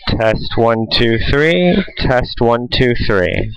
Test 1 2 3. Test 1 2 3.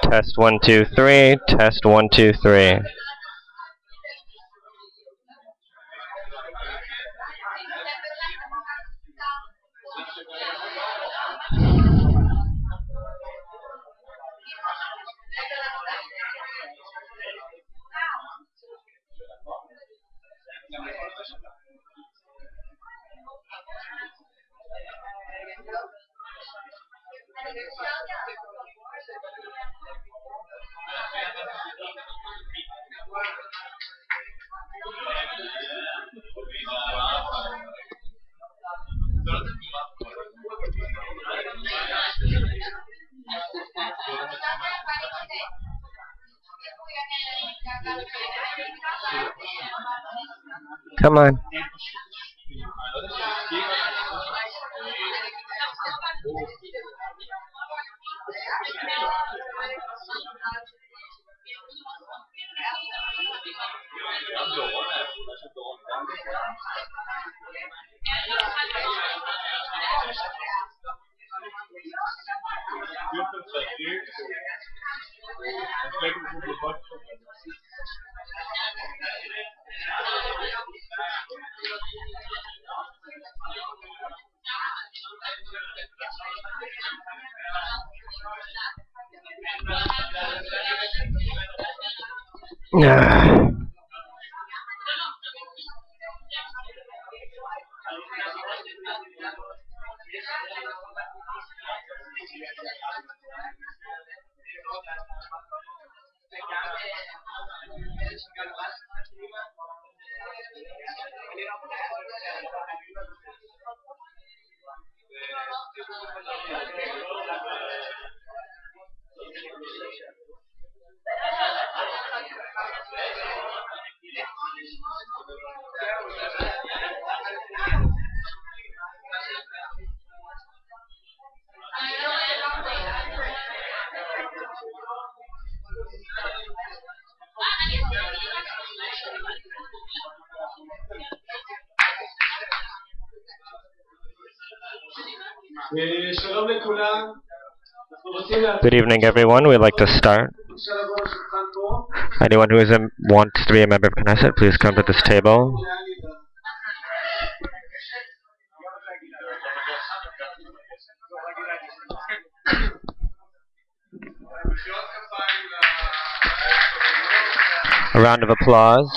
Test 1 2 3. Test 1 2 3. Come on. Good evening, everyone. We'd like to start. Anyone who wants to be a member of Knesset, please come to this table. A round of applause.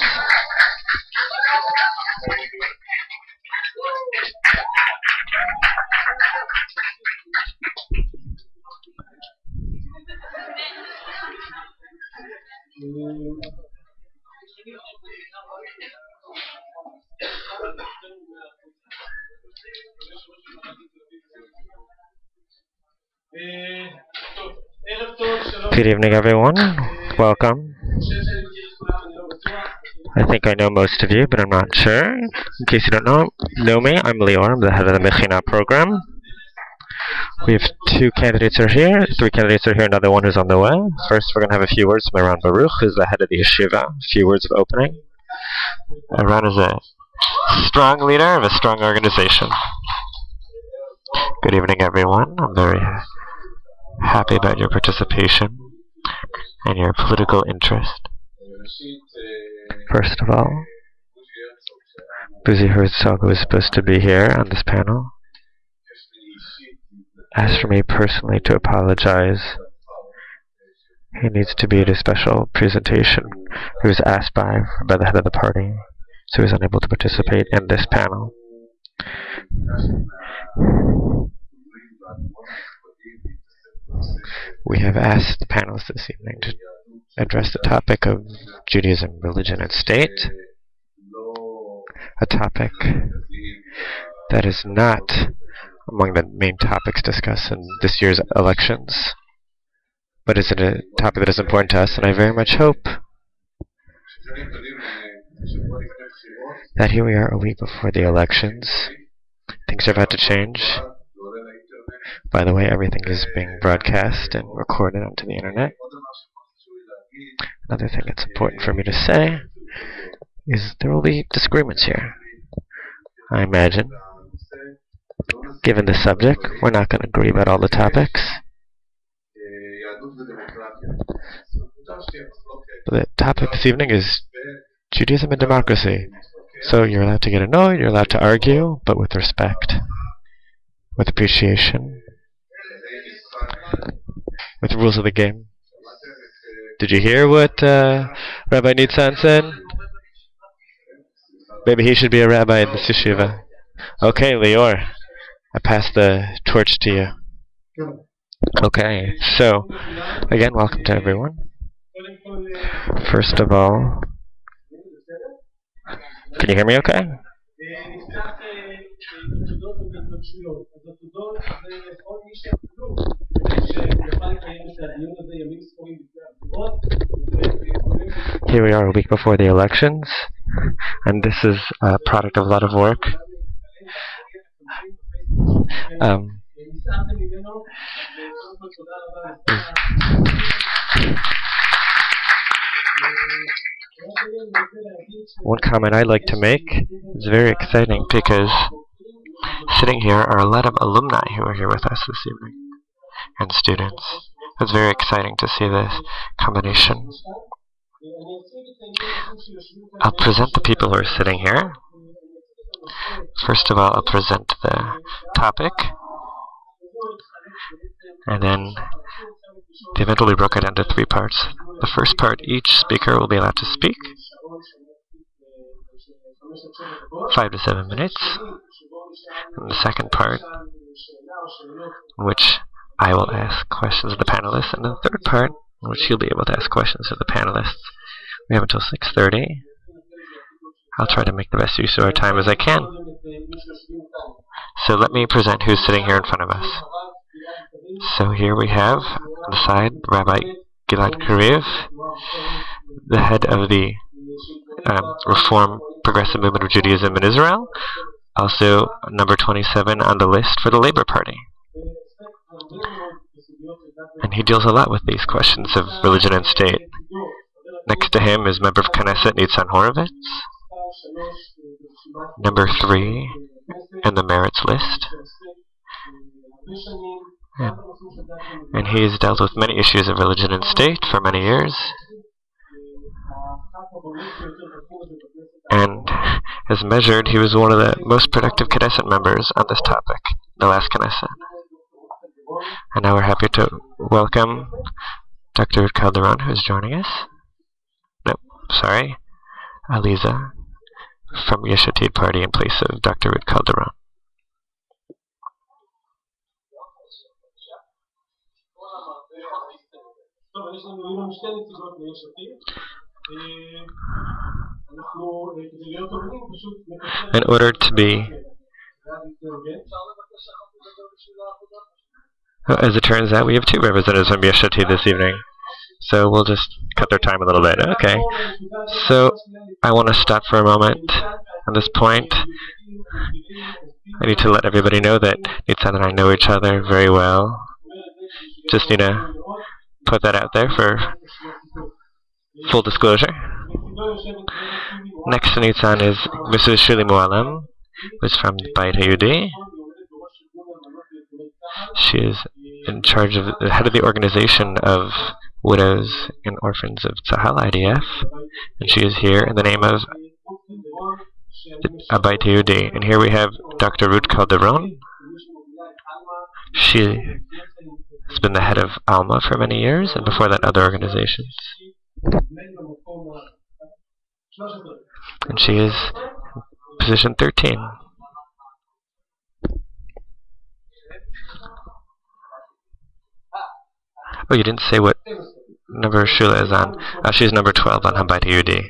Good evening, everyone. Welcome. I think I know most of you, but I'm not sure. In case you don't know me, I'm Lior. I'm the head of the Mechina program. We have 2 candidates are here, 3 candidates are here, another one who's on the way. First, we're going to have a few words from Eran Baruch, who's the head of the yeshiva. A few words of opening. Eran is a strong leader of a strong organization. Good evening, everyone. I'm very happy about your participation and your political interest. First of all, Buzi Herzog, who is supposed to be here on this panel, asked for me personally to apologize. He needs to be at a special presentation. He was asked by the head of the party, so he was unable to participate in this panel. We have asked the panelists this evening to address the topic of Judaism, religion, and state, a topic that is not among the main topics discussed in this year's elections, but is a topic that is important to us, and I very much hope that here we are a week before the elections. Things are about to change. By the way, everything is being broadcast and recorded onto the internet. Another thing that's important for me to say is there will be disagreements here. I imagine, given the subject, we're not going to agree about all the topics. The topic this evening is Judaism and democracy. So you're allowed to get annoyed, you're allowed to argue, but with respect, with appreciation, with the rules of the game. Did you hear what Rabbi Nitzan said? Maybe he should be a rabbi in this yeshiva. Okay, Lior, I pass the torch to you. Okay, so, again, welcome to everyone. First of all, can you hear me okay? Here we are a week before the elections, and this is a product of a lot of work. One comment I'd like to make is very exciting because sitting here are a lot of alumni who are here with us this evening, and students. It's very exciting to see this combination. I'll present the people who are sitting here. First of all, I'll present the topic, and then the event will be broken into 3 parts. The first part, each speaker will be allowed to speak 5 to 7 minutes. And the second part, in which I will ask questions of the panelists, and the third part, in which you'll be able to ask questions of the panelists. We have until 6:30. I'll try to make the best use of our time as I can. So let me present who's sitting here in front of us. So here we have, on the side, Rabbi Gilad Kariv, the head of the Reform Progressive Movement of Judaism in Israel, also number 27 on the list for the Labour Party. And he deals a lot with these questions of religion and state. Next to him is member of Knesset Nitzan Horovitz, number 3 in the merits list. And he has dealt with many issues of religion and state for many years, and as measured, he was one of the most productive Knesset members on this topic, the last Knesset. And now we're happy to welcome Dr. Ruth Calderon, who is joining us. Aliza from Yesh Atid Party in place of Dr. Ruth Calderon. In order to be, as it turns out, we have 2 representatives from Yesh Atid this evening. so we'll just cut their time a little bit. Okay. So I want to stop for a moment at this point. I need to let everybody know that Nitzan and I know each other very well. Just need to put that out there for full disclosure. Next to Nitzan is Mrs. Shuli Mualem, who's from Bayit HaYehudi. She is in charge of the head of the organization of widows and orphans of Tzahal IDF, and she is here in the name of Bayit HaYehudi. And here we have Dr. Ruth Calderon. She has been the head of Alma for many years, and before that other organizations. And she is position 13. Oh, you didn't say what number Shula is on. She's number 12 on Bayit HaYehudi.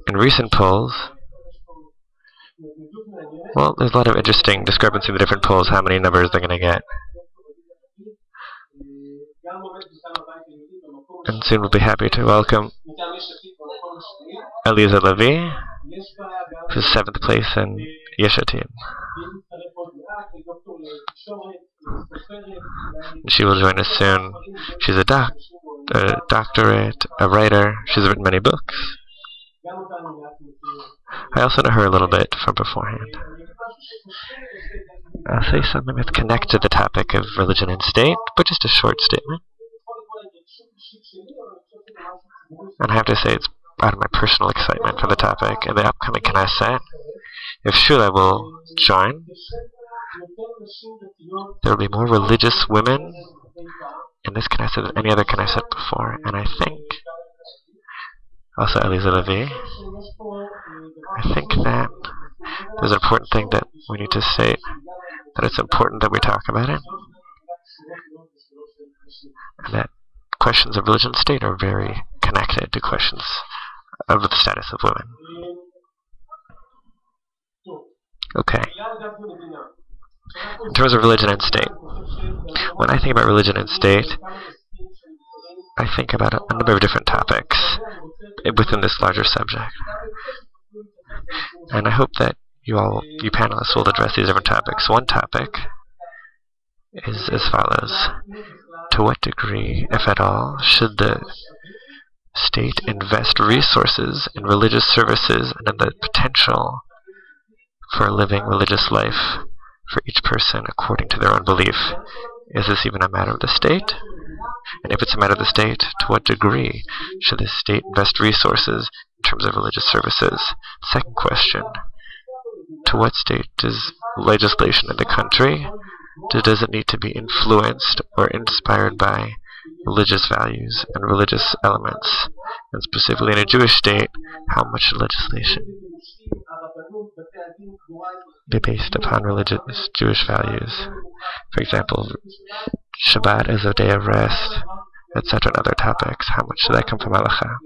In recent polls, well, there's a lot of interesting discrepancy in the different polls, how many numbers they're going to get. And soon we'll be happy to welcome Eliza Levi, who's 7th place in Yesh Atid. She will join us soon. She's a doctorate, a writer. She's written many books. I also know her a little bit from beforehand. I'll say something that's connected to the topic of religion and state, but just a short statement. And I have to say it's out of my personal excitement for the topic and the upcoming Knesset. If Shula will join, there will be more religious women in this Knesset than any other Knesset before. And I think, also Eliza Levi, I think that there's an important thing that we need to say, that it's important that we talk about it, and that questions of religion and state are very connected to questions of the status of women. Okay. In terms of religion and state, when I think about religion and state, I think about a number of different topics within this larger subject. And I hope that you panelists will address these different topics. One topic is as follows. To what degree, if at all, should the state invest resources in religious services and in the potential for a living religious life for each person according to their own belief? Is this even a matter of the state? And if it's a matter of the state, to what degree should the state invest resources in terms of religious services? Second question, to what state does legislation in the country, does it need to be influenced or inspired by religious values and religious elements? And specifically in a Jewish state, how much should legislation be based upon religious Jewish values? For example, Shabbat as a day of rest, etc. and other topics. How much should that come from halacha?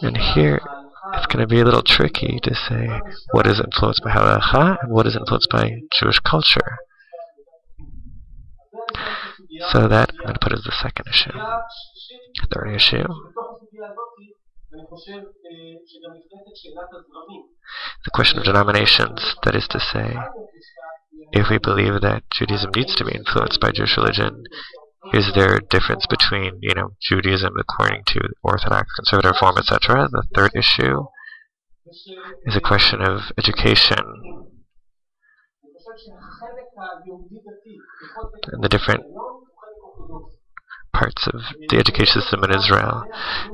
And here, it's going to be a little tricky to say what is influenced by halacha and what is influenced by Jewish culture. So that I'm going to put as the second issue. Third issue, the question of denominations. That is to say, if we believe that Judaism needs to be influenced by Jewish religion, is there a difference between, Judaism according to Orthodox, Conservative, Reform, etc.? The third issue is a question of education and the different parts of the education system in Israel.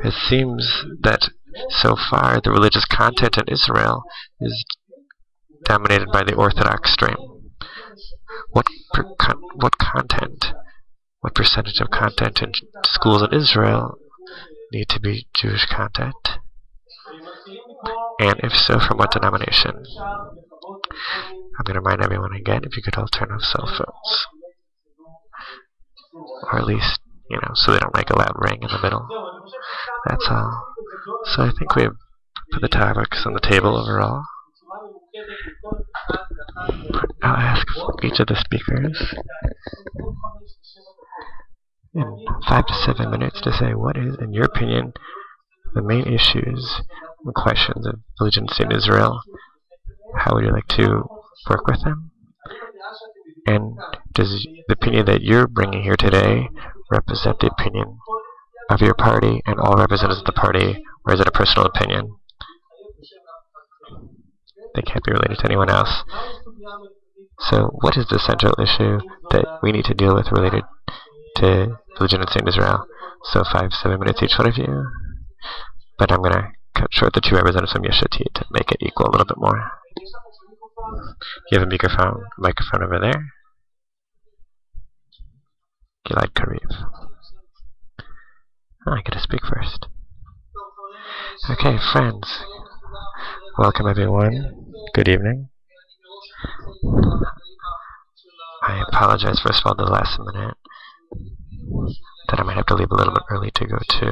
It seems that so far the religious content in Israel is dominated by the Orthodox stream. What percentage of content in schools in Israel need to be Jewish content? And if so, from what denomination? I'm going to remind everyone again, if you could all turn off cell phones. Or at least, so they don't make a loud ring in the middle. That's all. So I think we have put the topics on the table overall. I'll ask each of the speakers in 5 to 7 minutes to say what is, in your opinion, the main issues and questions of religion and state in Israel. How would you like to work with them? And does the opinion that you're bringing here today represent the opinion of your party and all representatives of the party, or is it a personal opinion? They can't be related to anyone else. So what is the central issue that we need to deal with related to religion and state in Israel? So 5 to 7 minutes each one of you. But I'm going to cut short the 2 representatives from Yesh Atid to make it equal a little bit more. You have a microphone over there. Gilad Kariv. I get to speak first. Okay, friends. Welcome everyone. Good evening. I apologize first of all the last minute that I might have to leave a little bit early to go to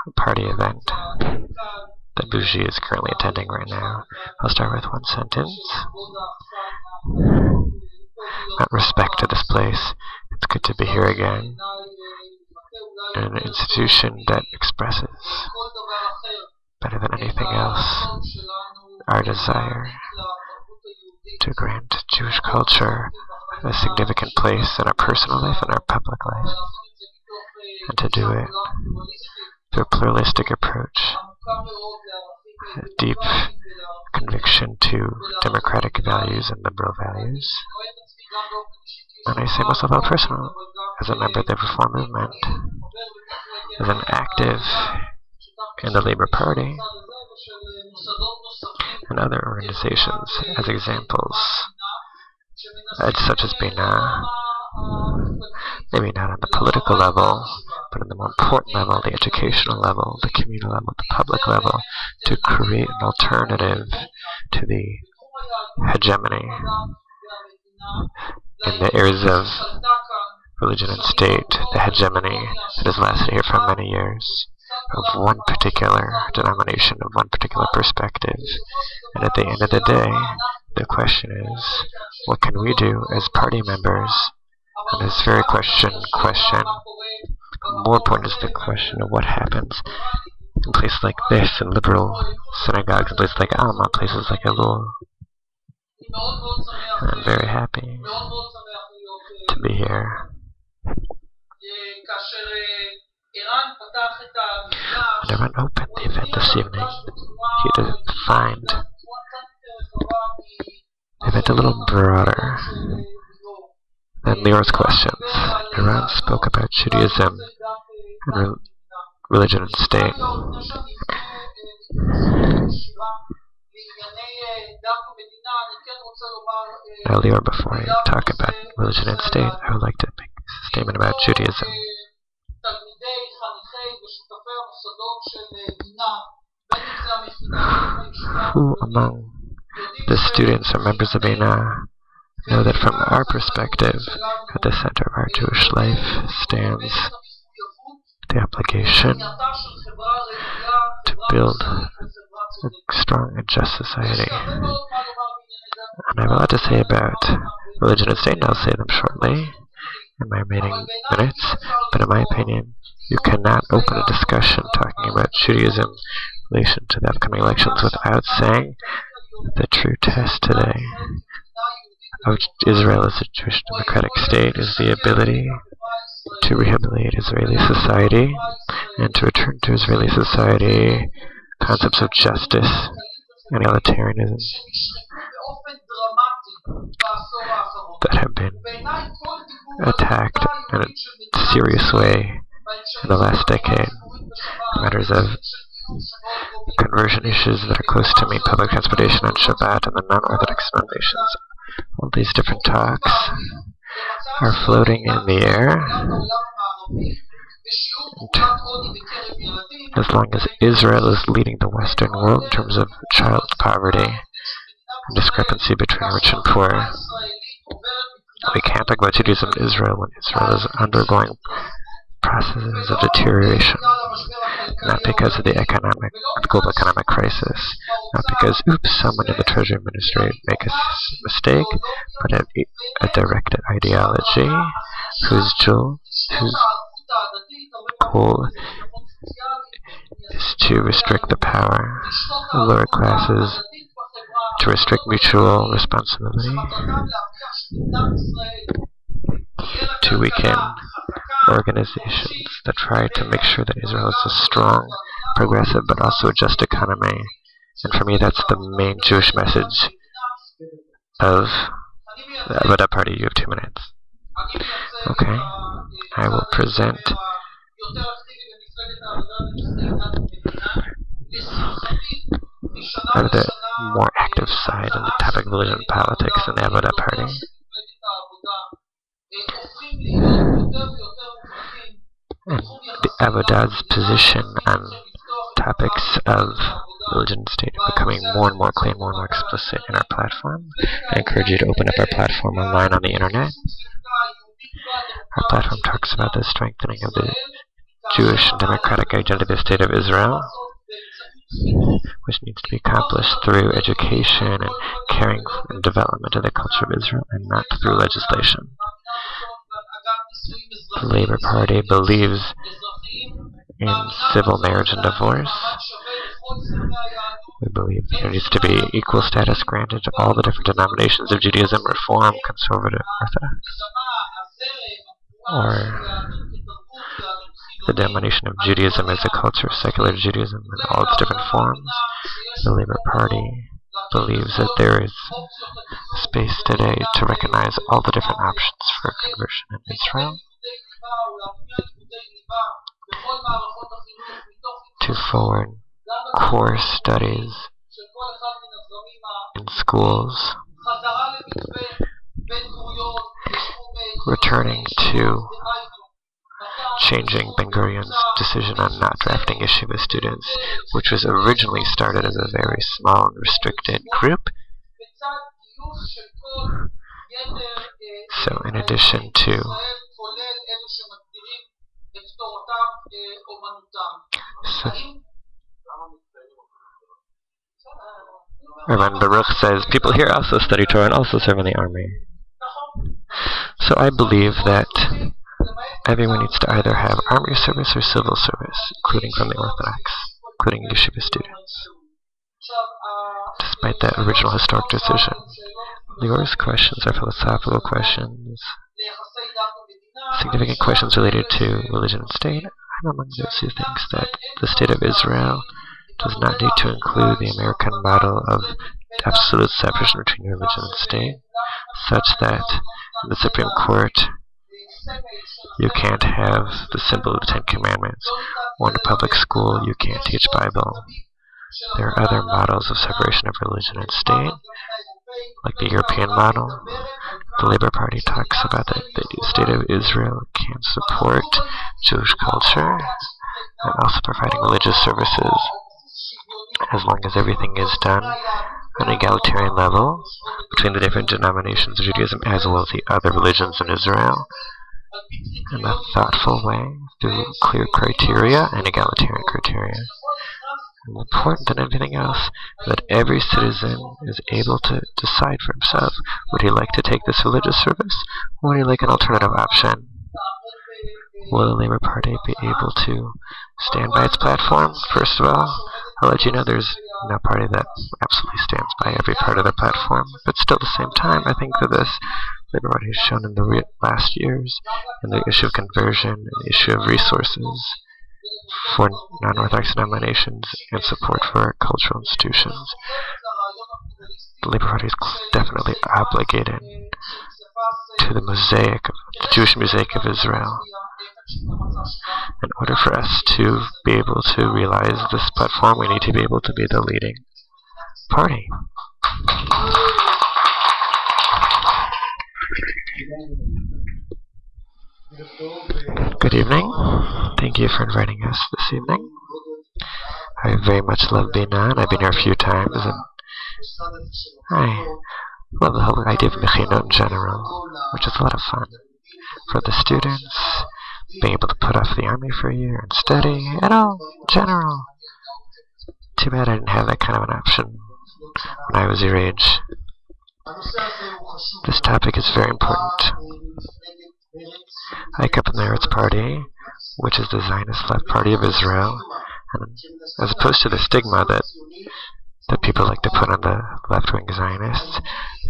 a party event that Bougie is currently attending right now. I'll start with one sentence. Out respect to this place, it's good to be here again in an institution that expresses better than anything else our desire to grant Jewish culture a significant place in our personal life and our public life, and to do it through a pluralistic approach, a deep conviction to democratic values and liberal values. And I say myself out personal, as a member of the Reform movement, as an active in the Labour Party, and other organizations as examples, such as Bina, maybe not on the political level, but on the more important level, the educational level, the communal level, the public level, to create an alternative to the hegemony in the areas of religion and state, the hegemony that has lasted here for many years, of one particular denomination, of one particular perspective. And at the end of the day, the question is, what can we do as party members? And this very question, more important is the question of what happens in places like this, in liberal synagogues, in places like Alma, places like Elul. And I'm very happy to be here. When Iran opened the event this evening, he defined the event a little broader than Leor's questions. Iran spoke about Judaism and religion and state. Now, Leor, before I talk about religion and state, I would like to make a statement about Judaism. Who among the students or members of Bina know that from our perspective, at the center of our Jewish life stands the obligation to build a strong and just society? And I have a lot to say about religion and state, and I'll say them shortly in my remaining minutes, but in my opinion, you cannot open a discussion talking about Judaism in relation to the upcoming elections without saying the true test today of Israel as a Jewish democratic state is the ability to rehabilitate Israeli society and to return to Israeli society concepts of justice and egalitarianism that have been attacked in a serious way in the last decade. Matters of conversion issues that are close to me, public transportation on Shabbat, and the non-Orthodox denominations. All these different talks are floating in the air. And as long as Israel is leading the Western world in terms of child poverty and discrepancy between rich and poor, we can't talk about Judaism in Israel when Israel is undergoing a process causes of deterioration. Not because of the global economic crisis, not because, oops, someone in the Treasury Ministry make a mistake, but a directed ideology whose goal is to restrict the power of lower classes, to restrict mutual responsibility, to weaken organizations that try to make sure that Israel is a strong, progressive, but also a just economy. And for me, that's the main Jewish message of the Avodah Party. You have 2 minutes. Okay. I will present the more active side on the topic of religion and politics in the Avodah Party. And the Avodah's position on topics of religion and state are becoming more and more clear, more and more explicit in our platform. I encourage you to open up our platform online on the internet. Our platform talks about the strengthening of the Jewish and democratic identity of the State of Israel, which needs to be accomplished through education and caring and development of the culture of Israel, and not through legislation. The Labour Party believes in civil marriage and divorce. We believe there needs to be equal status granted to all the different denominations of Judaism, Reform, Conservative, Orthodox, or the denomination of Judaism as a culture, secular Judaism in all its different forms. The Labour Party believes that there is space today to recognize all the different options for conversion in Israel, to forward core studies in schools, returning to changing Ben-Gurion's decision on not drafting yeshiva students, which was originally started as a very small and restricted group. So in addition to Rabban Baruch says, people here also study Torah and also serve in the army. So I believe that everyone needs to either have army service or civil service, including from the Orthodox, including yeshiva students. Despite that original historic decision, Lior's questions are philosophical questions, significant questions related to religion and state. I'm among those who thinks that the state of Israel does not need to include the American model of absolute separation between religion and state, such that in the Supreme Court you can't have the symbol of the Ten Commandments, or in a public school you can't teach Bible. There are other models of separation of religion and state, like the European model. The Labour Party talks about that the state of Israel can support Jewish culture and also providing religious services, as long as everything is done on an egalitarian level between the different denominations of Judaism as well as the other religions in Israel, in a thoughtful way through clear criteria and egalitarian criteria. And more important than anything else, that every citizen is able to decide for himself, would he like to take this religious service, or would he like an alternative option? Will the Labour Party be able to stand by its platform? First of all, I'll let you know there's no party that absolutely stands by every part of their platform, but still at the same time, I think that this Labour Party has shown in the last years, in the issue of conversion, and the issue of resources for non-Orthodox denominations, and support for cultural institutions. The Labour Party is definitely obligated to the mosaic, the Jewish mosaic of Israel. In order for us to be able to realize this platform, we need to be able to be the leading party. Good evening. Thank you for inviting us this evening. I very much love being on. I've been here a few times, and I love the whole idea of Mechinot in general, which is a lot of fun for the students, being able to put off the army for a year and study, and all in general. Too bad I didn't have that kind of an option when I was your age. This topic is very important. I come from the Meretz Party, which is the Zionist left party of Israel, and as opposed to the stigma that people like to put on the left-wing Zionists,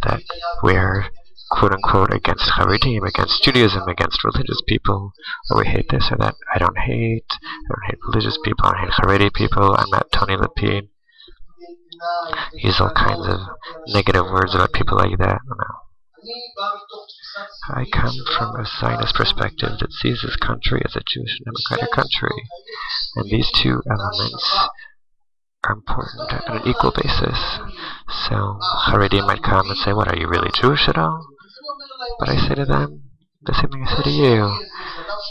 that we're quote-unquote against Haredim, against Judaism, against religious people, or we hate this or that. I don't hate religious people, I don't hate Haredi people, I'm not Tony Lapid. Use all kinds of negative words about people like that. No. I come from a Zionist perspective that sees this country as a Jewish and democratic country, and these two elements are important on an equal basis. So Haredi might come and say, what, are you really Jewish at all? But I say to them the same thing I say to you.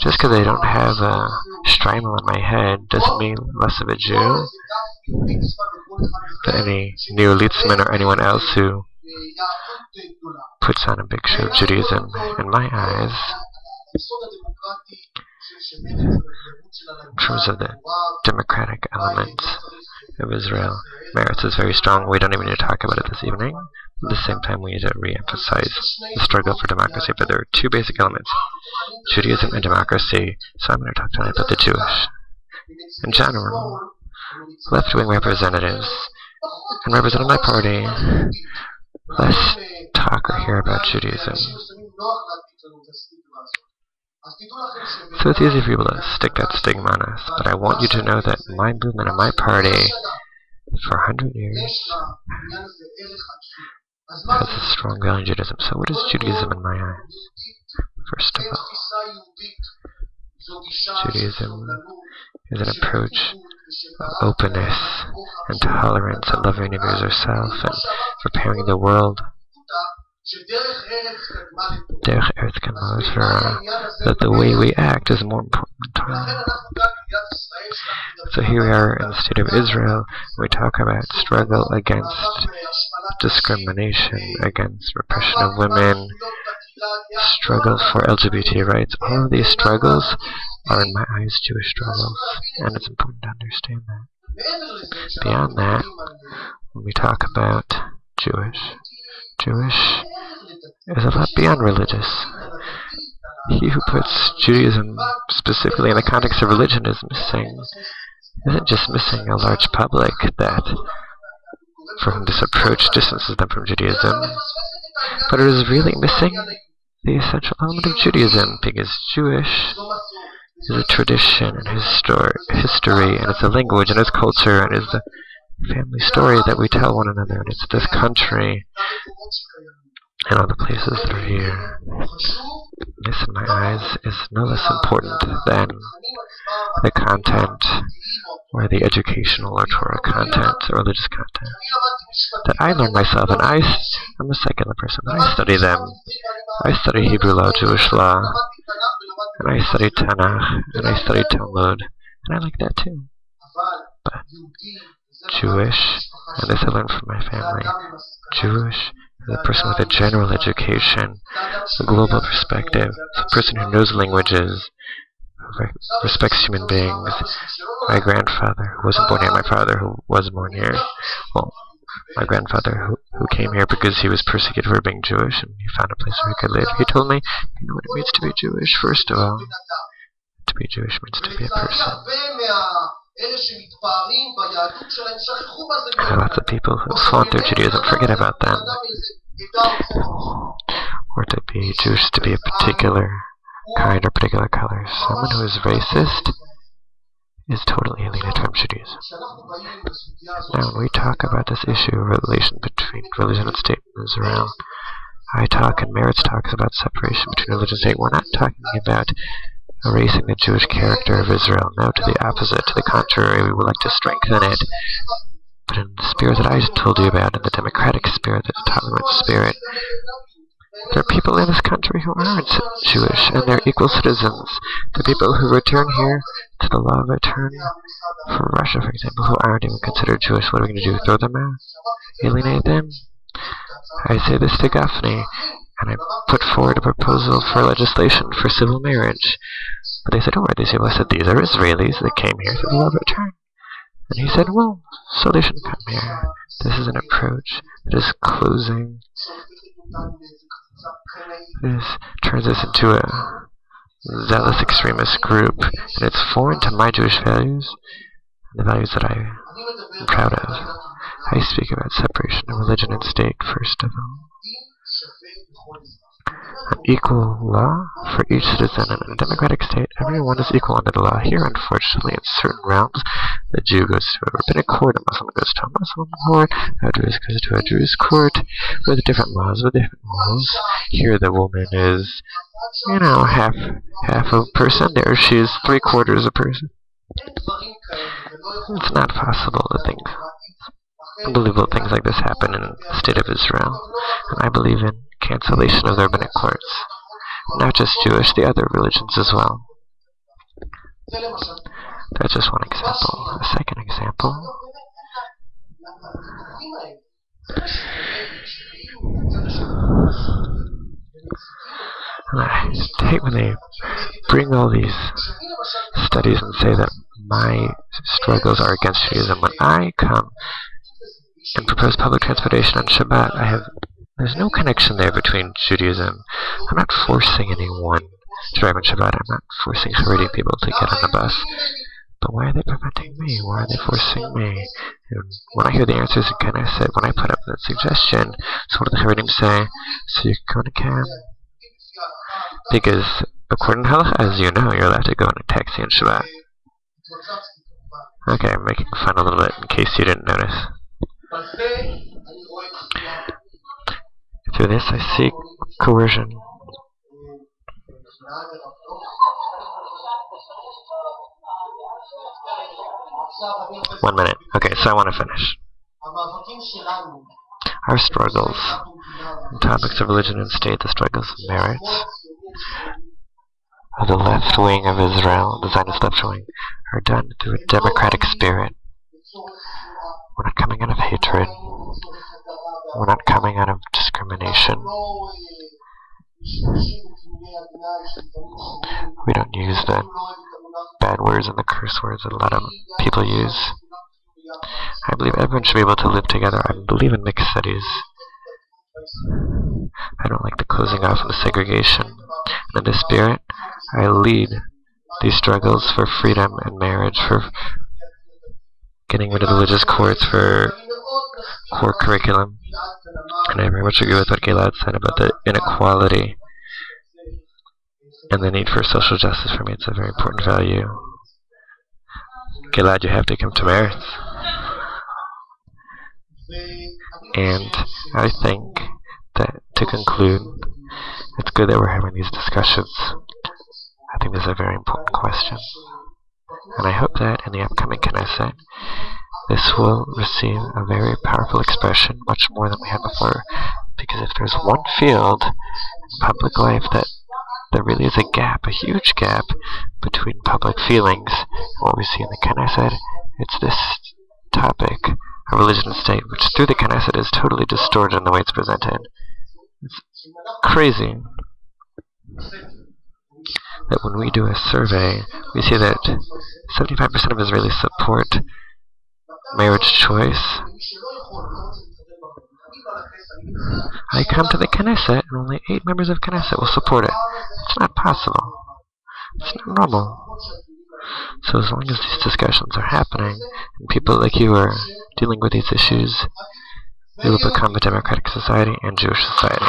Just because I don't have a shtreimel in my head doesn't mean less of a Jew than any new Litzman or anyone else who puts on a big show of Judaism. In my eyes, in terms of the democratic elements of Israel, Meretz is very strong. We don't even need to talk about it this evening. At the same time, we need to re-emphasize the struggle for democracy. But there are two basic elements, Judaism and democracy. So I'm going to talk tonight about the Jewish. In general, left-wing representatives and representative of my party, let's talk or hear about Judaism. So it's easy for people to stick that stigma on us, but I want you to know that my movement and my party, for 100 years, has a strong value in Judaism. So what is Judaism in my eyes? First of all, Judaism is an approach of openness and tolerance and loving your neighbors yourself and preparing the world that the way we act is more important than Torah. So here we are in the state of Israel. We talk about struggle against discrimination, against repression of women, struggle for LGBT rights. All of these struggles are, in my eyes, Jewish struggles, and it's important to understand that. Beyond that, when we talk about Jewish is a lot beyond religious. He who puts Judaism specifically in the context of religion isn't just missing a large public that, for whom this approach distances them from Judaism, but it is really missing the essential element of Judaism, because Jewish is a tradition and history, and it's a language and it's culture, and it's the family story that we tell one another, and it's this country and all the places that are here. This, in my eyes, is no less important than the content or the educational or Torah content or religious content that I learn myself, and I'm a secular person, but I study them. I study Hebrew law, Jewish law, and I study Tanakh, and I study Talmud, and I like that too. But Jewish, and this I learned from my family, Jewish is a person with a general education, a global perspective, a person who knows languages, who respects human beings. My grandfather, who wasn't born here, my father, who was born here, well, my grandfather, who came here because he was persecuted for being Jewish, and he found a place where he could live, he told me, you know what it means to be Jewish, first of all. To be Jewish means to be a person. Lots of people who flaunt their Judaism forget about them. Or to be Jewish, to be a particular kind or particular color. Someone who is racist is totally alienated from Judaism. Now, when we talk about this issue of relation between religion and state in Israel, I talk and Meretz talks about separation between religion and state. We're not talking about erasing the Jewish character of Israel. No, to the opposite, to the contrary, we would like to strengthen it. But in the spirit that I told you about, in the democratic spirit, the tolerant spirit, there are people in this country who aren't Jewish, and they're equal citizens. The people who return here to the law of return from Russia, for example, who aren't even considered Jewish, what are we going to do? Throw them out? Alienate them? I say this to Gafni, and I put forward a proposal for legislation for civil marriage. But they said, "Who are these people?" I said, "These are Israelis that came here through the law of return." And he said, "Well, so they shouldn't come here." This is an approach that is closing. This turns us into a zealous extremist group, and it's foreign to my Jewish values, and the values that I am proud of. I speak about separation of religion and state, first of all. An equal law for each citizen. In a democratic state, everyone is equal under the law. Here, unfortunately, in certain realms, the Jew goes to a rabbinic court, a Muslim goes to a Muslim court, a Jewish goes to a Jewish court, with different laws, with different rules. Here, the woman is, half a person. There, she is 3/4 a person. It's not possible to think unbelievable things like this happen in the state of Israel. And I believe in cancellation of the rabbinic courts. Not just Jewish, the other religions as well. That's just one example. A second example. And I hate when they bring all these studies and say that my struggles are against Judaism. When I come and propose public transportation on Shabbat, there's no connection there between Judaism. I'm not forcing anyone to drive on Shabbat. I'm not forcing Haredi people to get on the bus. But why are they preventing me? Why are they forcing me? And when I hear the answers in Knesset, when I put up that suggestion, so what do the Haredim say? So you can go in a cab. Because according to Halacha, as you know, you're allowed to go in a taxi on Shabbat. Okay, I'm making fun a little bit in case you didn't notice. Through this, I seek coercion. One minute. Okay, so I want to finish. Our struggles in topics of religion and state, the struggles of merits of the left wing of Israel, the Zionist left wing, are done through a democratic spirit. We're not coming out of hatred. We're not coming out of discrimination. We don't use the bad words and the curse words that a lot of people use. I believe everyone should be able to live together. I believe in mixed studies. I don't like the closing off and the segregation. And in this spirit, I lead these struggles for freedom and marriage, for getting rid of the religious courts, for core curriculum. And I very much agree with what Gilad said about the inequality and the need for social justice. For me, it's a very important value. Gilad, you have to come to Meretz. And I think that, to conclude, it's good that we're having these discussions. I think this is a very important question. And I hope that in the upcoming Knesset, this will receive a very powerful expression, much more than we had before. Because if there's one field in public life that there really is a gap, a huge gap, between public feelings and what we see in the Knesset, it's this topic of religion and state, which through the Knesset is totally distorted in the way it's presented. It's crazy that when we do a survey, we see that 75% of Israelis support marriage choice. I come to the Knesset and only 8 members of Knesset will support it. It's not possible. It's not normal. So as long as these discussions are happening and people like you are dealing with these issues, we will become a democratic society and Jewish society.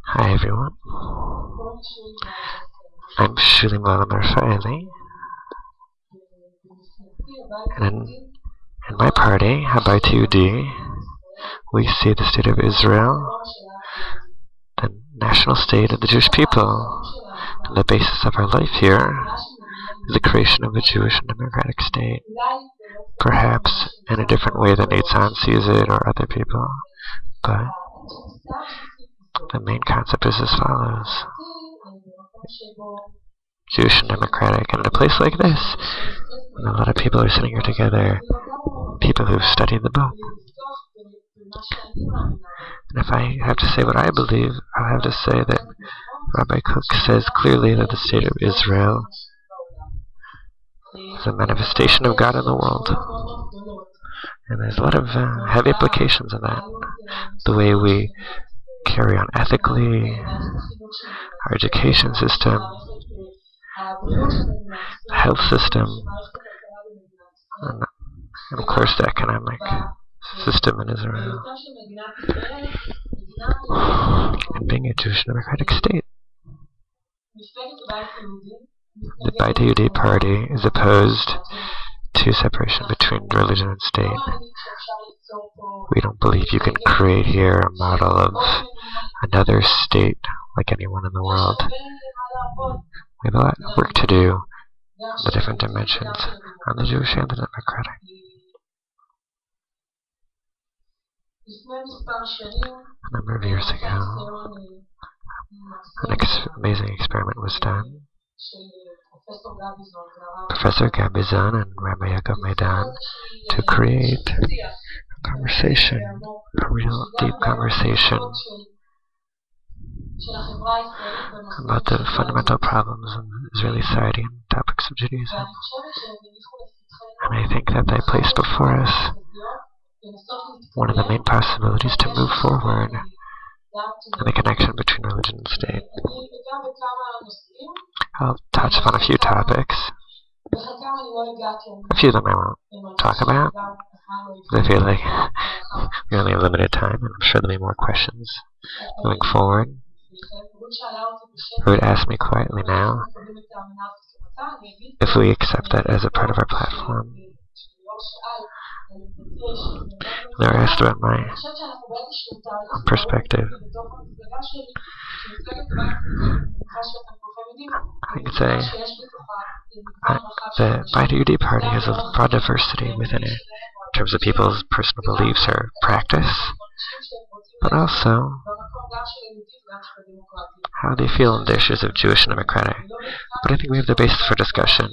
Hi everyone. I'm Shulim Rafaeli. And in my party, Habayit Yehudi, we see the state of Israel, the national state of the Jewish people. And the basis of our life here is the creation of a Jewish and democratic state. Perhaps in a different way than Eitzan sees it or other people. But the main concept is as follows. Jewish and democratic. And in a place like this, when a lot of people are sitting here together, people who've studied the book, And if I have to say what I believe, I'll have to say that Rabbi Kook says clearly that the state of Israel is a manifestation of God in the world. And there's a lot of heavy implications of that. The way we carry on ethically, our education system, the health system, and of course the economic system in Israel, and being a Jewish democratic state. The Beit Yehudi party is opposed to separation between religion and state. We don't believe you can create here a model of another state like anyone in the world. We have a lot of work to do on the different dimensions, on the Jewish and the democratic. A number of years ago, an amazing experiment was done. Professor Gabizon and Rabbi Yaakov Maidan to create a conversation, a real deep conversation about the fundamental problems in Israeli society and topics of Judaism. And I think that they placed before us one of the main possibilities to move forward in the connection between religion and state. I'll touch upon a few topics. A few of them I won't talk about, because I feel like we only have limited time, and I'm sure there'll be more questions moving forward. Who would ask me quietly now if we accept that as a part of our platform. They were asked about my perspective. I could say the Beit Yehudi party has a broad diversity within it in terms of people's personal beliefs or practice, but also how they feel on the issues of Jewish and democratic. But I think we have the basis for discussion.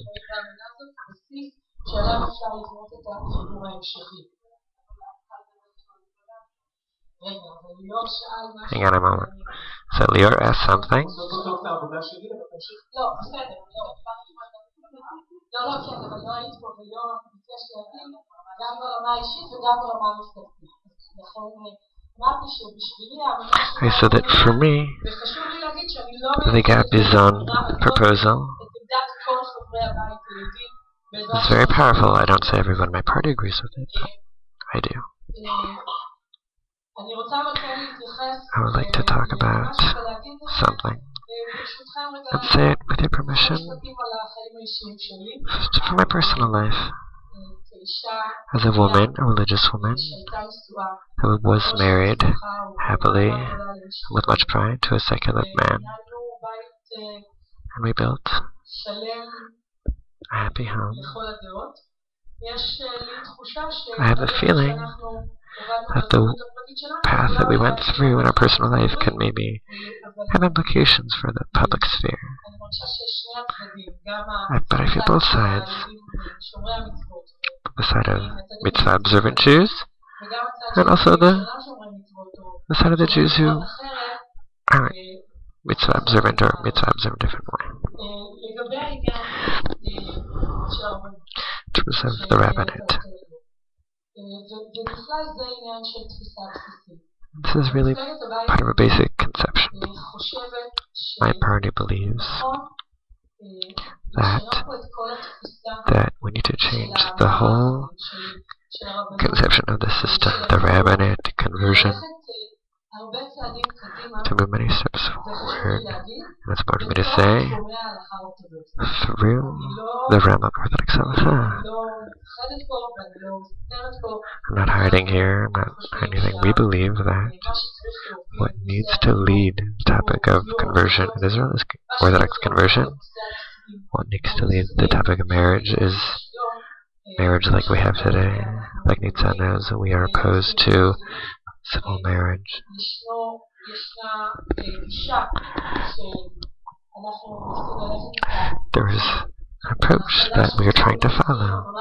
Hang on a moment. So Lior asked something. I said that for me, the Gabizon proposal is very powerful. I don't say everyone in my party agrees with it, but I do. I would like to talk about something and say it with your permission. For my personal life, as a woman, a religious woman, who was married happily and with much pride to a secular man, and we built a happy home, I have a feeling that the path that we went through in our personal life can maybe have implications for the public sphere. But I feel both sides. The side of mitzvah observant Jews, and also the side of the Jews who aren't mitzvah observant or mitzvah observant different way. In terms of the rabbinate. This is really part of a basic conception. My party believes that we need to change the whole conception of the system, the rabbinate conversion, to move many steps forward. And it's important for me to say, through the realm of Orthodox Halacha. I'm not hiding here, I'm not hiding anything. We believe that what needs to lead the topic of conversion in Israel is Orthodox conversion. What needs to lead the topic of marriage is marriage like we have today. Like Nitzan knows, we are opposed to civil marriage. There is a approach that we are trying to follow.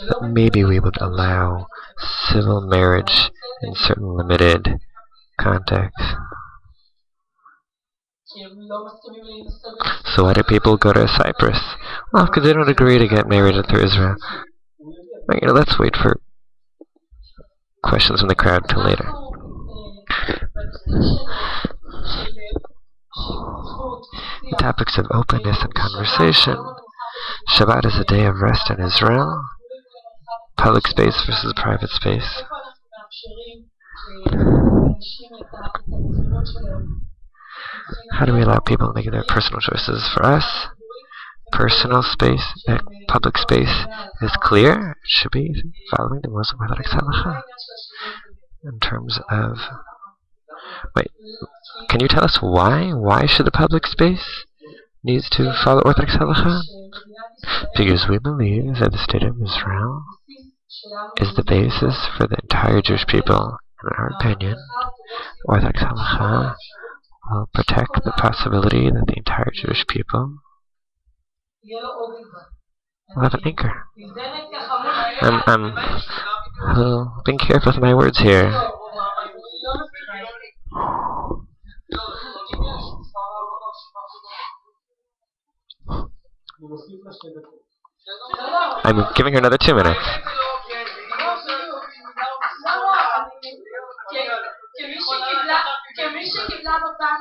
That maybe we would allow civil marriage in certain limited contexts. So why do people go to Cyprus? Well, because they don't agree to get married through Israel. Well, let's wait for questions from the crowd till later. Topics of openness and conversation. Shabbat is a day of rest in Israel. Public space versus private space. How do we allow people to make their personal choices? For us, personal space, public space is clear. It should be following the Muslim Orthodox Halacha. In terms of... Wait, can you tell us why? Why should the public space needs to follow Orthodox Halacha? Because we believe that the state of Israel is the basis for the entire Jewish people. In our opinion, Orthodox Halacha will protect the possibility that the entire Jewish people will have an anchor. I'm being careful with my words here. I'm giving her another 2 minutes.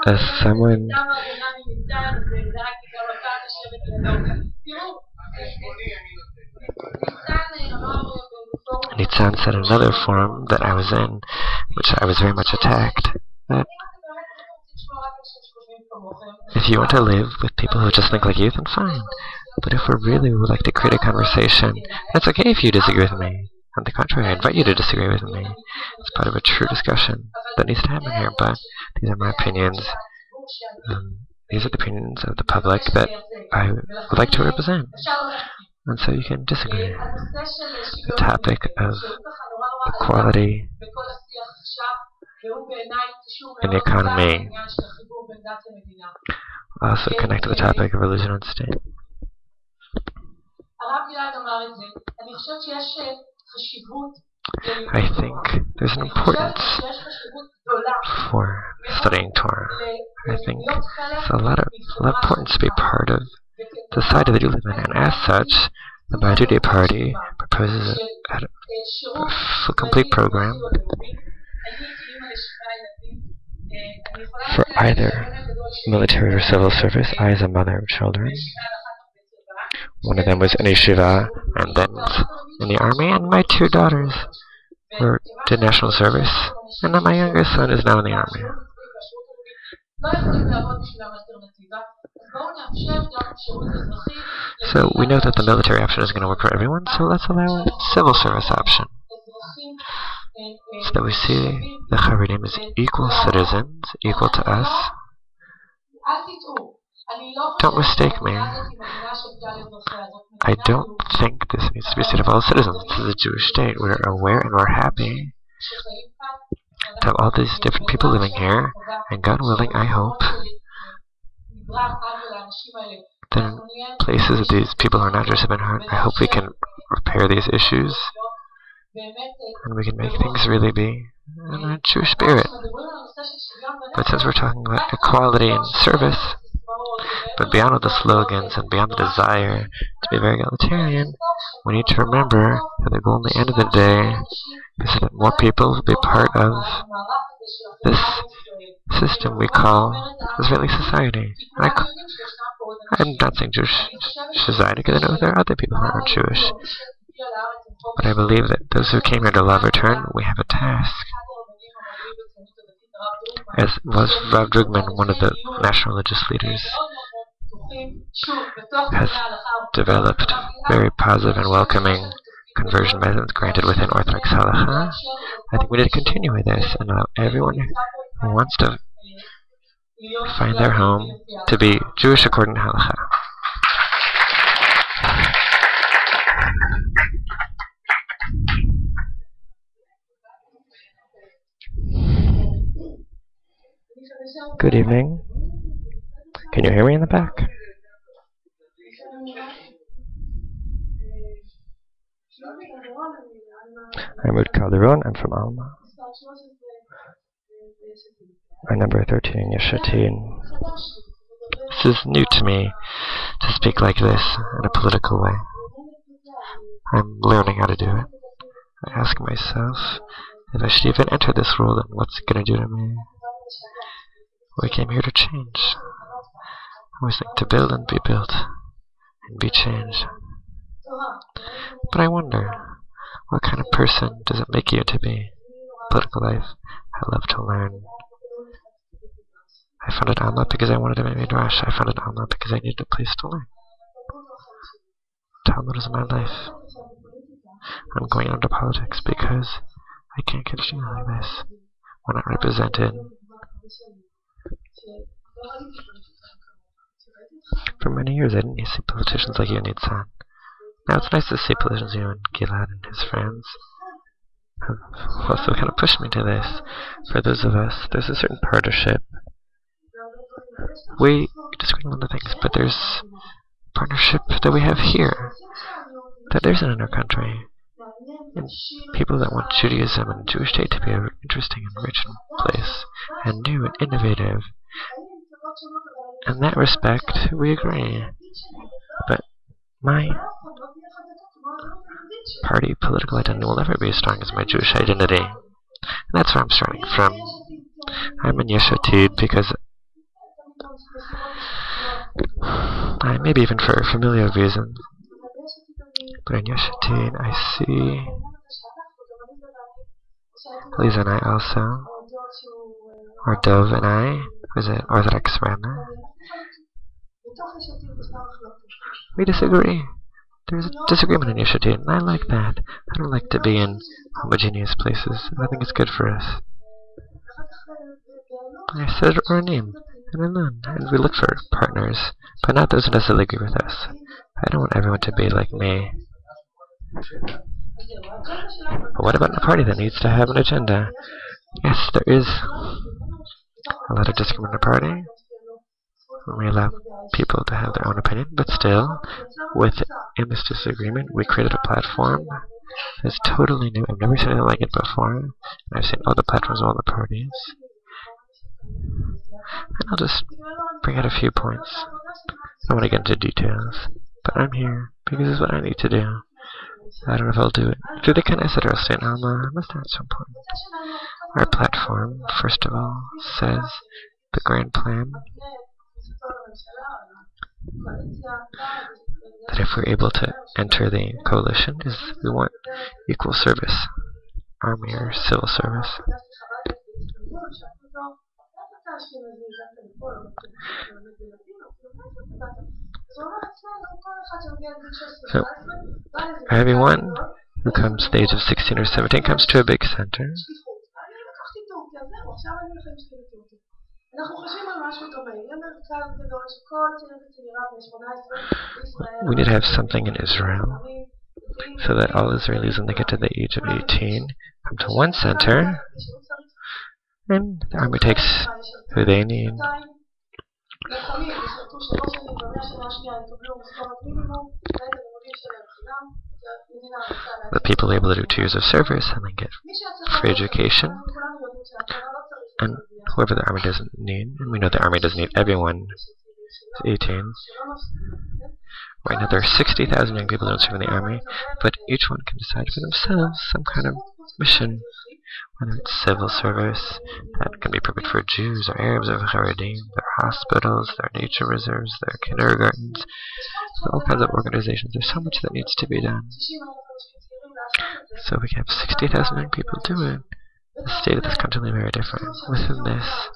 As someone... Nitzan said in another forum that I was in, which I was very much attacked, that if you want to live with people who just think like you, then fine. But if we really would like to create a conversation, it's okay if you disagree with me. On the contrary, I invite you to disagree with me. It's part of a true discussion that needs to happen here, but these are my opinions. These are the opinions of the public that I would like to represent. And so you can disagree. The topic of equality in the economy also connect to the topic of religion and state. I think there's an importance for studying Torah. I think it's a lot of importance to be part of the society that you live in, and as such, the Ba'adudia Party proposes a complete program for either military or civil service. I, as a mother of children, one of them was in yeshiva and then in the army, and my 2 daughters did national service, and now my youngest son is now in the army. So we know that the military option is going to work for everyone, so let's allow a civil service option, so that we see the Haredim as equal citizens, equal to us. Don't mistake me. I don't think this needs to be a state of all citizens. This is a Jewish state. We're aware and we're happy to have all these different people living here, and God willing, I hope, that in places that these people are not Jewish have been hurt, I hope we can repair these issues, and we can make things really be in a Jewish spirit. But since we're talking about equality and service, but beyond all the slogans and beyond the desire to be very egalitarian, we need to remember that the goal in the end of the day is that more people will be part of this system we call Israeli society. I'm not saying Jewish society because I know there are other people who aren't Jewish. But I believe that those who came here to love return, we have a task. As was Rav Drugman, one of the national religious leaders, has developed very positive and welcoming conversion methods granted within Orthodox Halacha. I think we need to continue with this and allow everyone who wants to find their home to be Jewish according to Halacha. Good evening. Can you hear me in the back? I'm Ruud Calderon. I'm from Alma. I'm number 13 in Yesh Atid. This is new to me, to speak like this in a political way. I'm learning how to do it. I ask myself if I should even enter this role, and what's it going to do to me? We came here to change. I always like to build and be built, and be changed. But I wonder, what kind of person does it make you to be? Political life, I love to learn. I founded Alma because I wanted to make Midrash. I founded Alma because I needed a place to learn. Talmud is my life. I'm going into politics because I can't continue like this. We're not represented. For many years I didn't see politicians like you, Nitzan. Now it's nice to see politicians, you and Gilad and his friends, who also kind of pushed me to this. For those of us, there's a certain partnership. We disagree on other things, but there's partnership that we have here that there isn't in our country. And people that want Judaism and Jewish state to be an interesting and rich place, and new and innovative. In that respect, we agree. But my party political identity will never be as strong as my Jewish identity. And that's where I'm starting from. I'm in Yesh Atid because maybe even for familiar reasons. But in Yesh Atid, I see Lisa and I also, or Dov and I, who's an Orthodox rabbi. We disagree. There's a disagreement in Yesh Atid, and I like that. I don't like to be in homogeneous places, and I think it's good for us. I said Oranim, and Elon, and we look for partners, but not those who necessarily agree with us. I don't want everyone to be like me. But what about a party that needs to have an agenda? Yes, there is a lot of disagreement in a party when we allow people to have their own opinion, but still, in this disagreement, we created a platform that's totally new. I've never seen anything like it before, and I've seen all the platforms of all the parties. And I'll just bring out a few points. I don't want to get into details, but I'm here because it's what I need to do. I don't know if I'll do it through the Knesset or I'll stay in Alma, but that's so important. Our platform, first of all, says the grand plan that if we're able to enter the coalition, is we want equal service, army or civil service. So, everyone who comes to the age of 16 or 17 comes to a big center. We need to have something in Israel so that all Israelis, when they get to the age of 18, come to one center, and the army takes who they need. The people are able to do 2 years of service and then get free education. And whoever the army doesn't need, and we know the army doesn't need everyone who's 18. Right now there are 60,000 young people who don't serve in the army, but each one can decide for themselves some kind of mission, whether it's civil service that can be perfect for Jews or Arabs or Haredim, there are hospitals, there are nature reserves, there are kindergartens, all kinds of organizations. There's so much that needs to be done. So we can have 60,000 young people do it. The state of this country will be very different. Within this,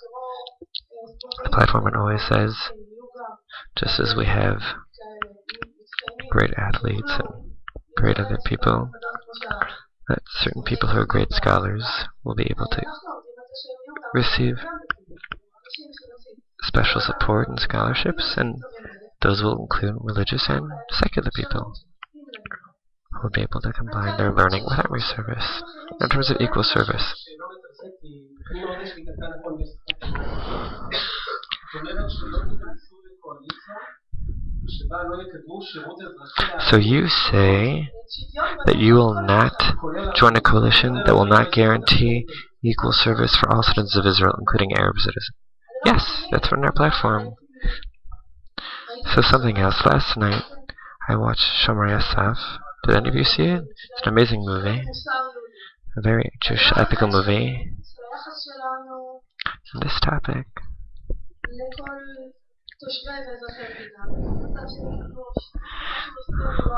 the platform always says, just as we have great athletes and great other people, that certain people who are great scholars will be able to receive special support and scholarships, and those will include religious and secular people who will be able to combine their learning with army service in terms of equal service. So you say that you will not join a coalition that will not guarantee equal service for all citizens of Israel, including Arab citizens. Yes, that's on our platform. So something else. Last night, I watched Shomer Yasaf. Did any of you see it? It's an amazing movie. A very Jewish ethical movie. This topic.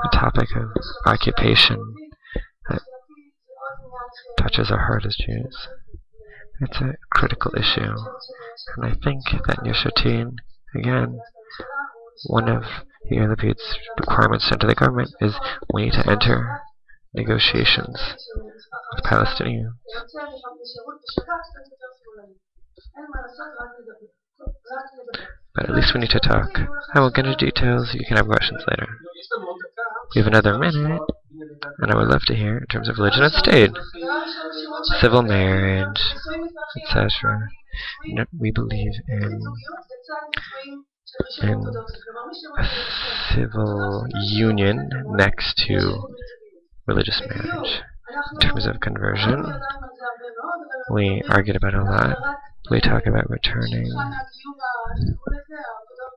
A topic of occupation that touches our heart as Jews. It's a critical issue. And I think that in Yesh Atid, again, one of Yair Lapid's requirements to enter the government is we need to enter negotiations with Palestinians. But at least we need to talk. I won't get into details. You can have questions later. We have another minute, and I would love to hear in terms of religion and state, civil marriage, etc. We believe in a civil union next to religious marriage. In terms of conversion, we argued about it a lot. We talk about returning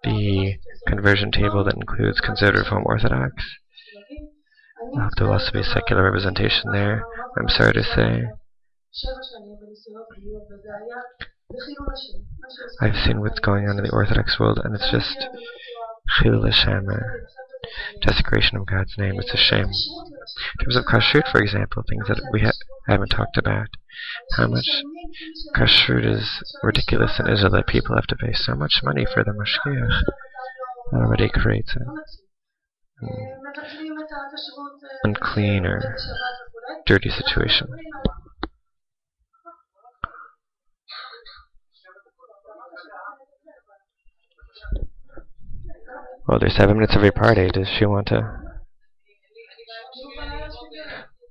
the conversion table that includes conservative Reform Orthodox. There will also be secular representation there. I'm sorry to say, I've seen what's going on in the Orthodox world, and it's just Chilul Hashem, desecration of God's name. It's a shame. In terms of kashrut, for example, things that we haven't talked about, how much kashrut is ridiculous in Israel that people have to pay so much money for the mashgiach. That already creates an unclean or dirty situation. Well, there's 7 minutes of your party. Does she want to?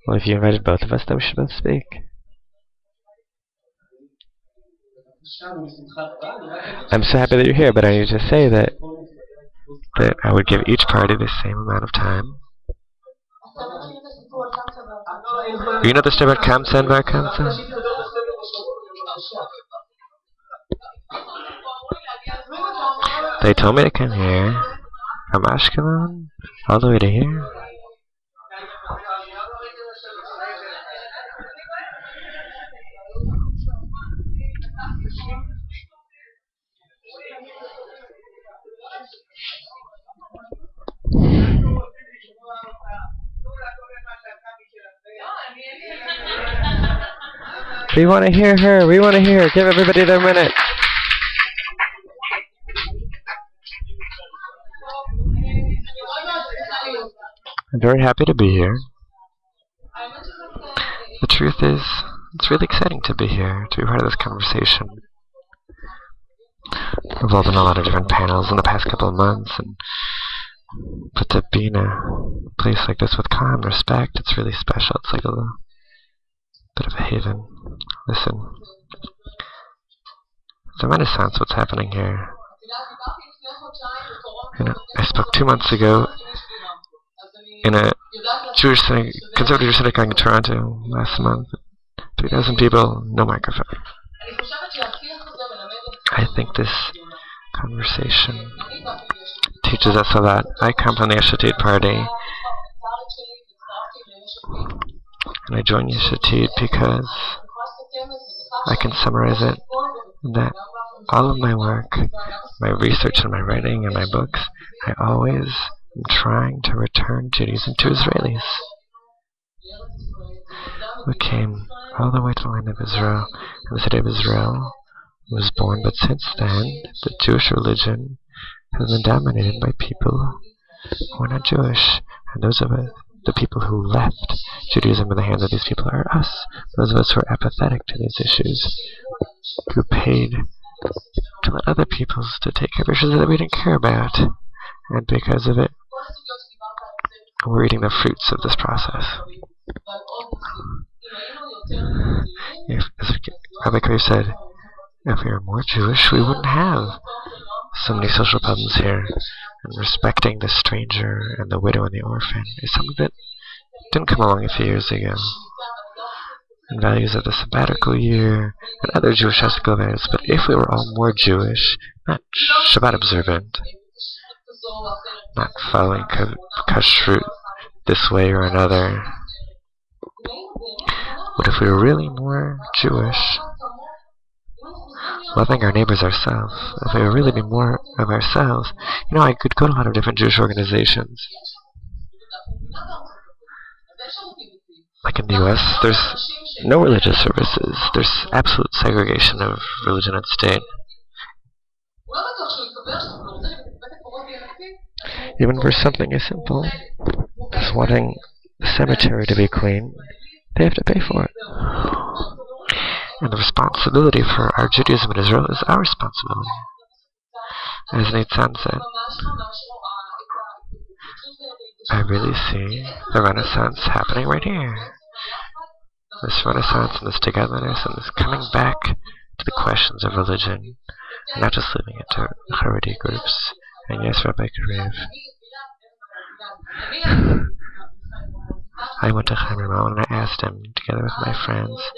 Well, if you invited both of us, then we should both speak. I'm so happy that you're here, but I need to say that I would give each party the same amount of time. Do you know the story about Kamsa and Bar Kamsa? They told me to come here from Ashkelon all the way to here. We want to hear her. We want to hear her. Give everybody their minute. I'm very happy to be here. The truth is, it's really exciting to be here, to be part of this conversation. I've involved in a lot of different panels in the past couple of months, but to be in a place like this with calm, respect, it's really special. It's like a little bit of a haven. Listen, it's a renaissance what's happening here. I spoke 2 months ago in a Jewish conservative synagogue in Toronto last month. 3,000 people, no microphone. I think this conversation teaches us a lot. I come from the Yesh Atid party, and I joined Yesh Atid because I can summarize it that all of my work, my research and my writing and my books, I always am trying to return Judaism to Israelis who came all the way to the land of Israel, and the city of Israel was born. But since then, the Jewish religion has been dominated by people who are not Jewish, and those of us, the people who left Judaism in the hands of these people, are us, those of us who are apathetic to these issues, who paid to let other peoples to take care of issues that we didn't care about, and because of it, we're eating the fruits of this process. As Rabbi Crave said, if we were more Jewish, we wouldn't have so many social problems here. and respecting the stranger and the widow and the orphan is something that didn't come along a few years ago. And values of the sabbatical year and other Jewish ethical values. But if we were all more Jewish, not Shabbat observant, not following kashrut this way or another, what if we were really more Jewish, loving our neighbors ourselves? If we would really be more of ourselves, I could go to a lot of different Jewish organizations. Like in the US, there's no religious services. There's absolute segregation of religion and state. Even for something as simple as wanting the cemetery to be clean, they have to pay for it. And the responsibility for our Judaism in Israel is our responsibility. As Nitzan said, I really see the Renaissance happening right here. This Renaissance and this togetherness and this coming back to the questions of religion, and not just leaving it to Haredi groups. And yes, Rabbi Karev, I went to Chaim Ramon and I asked him, together with my friends,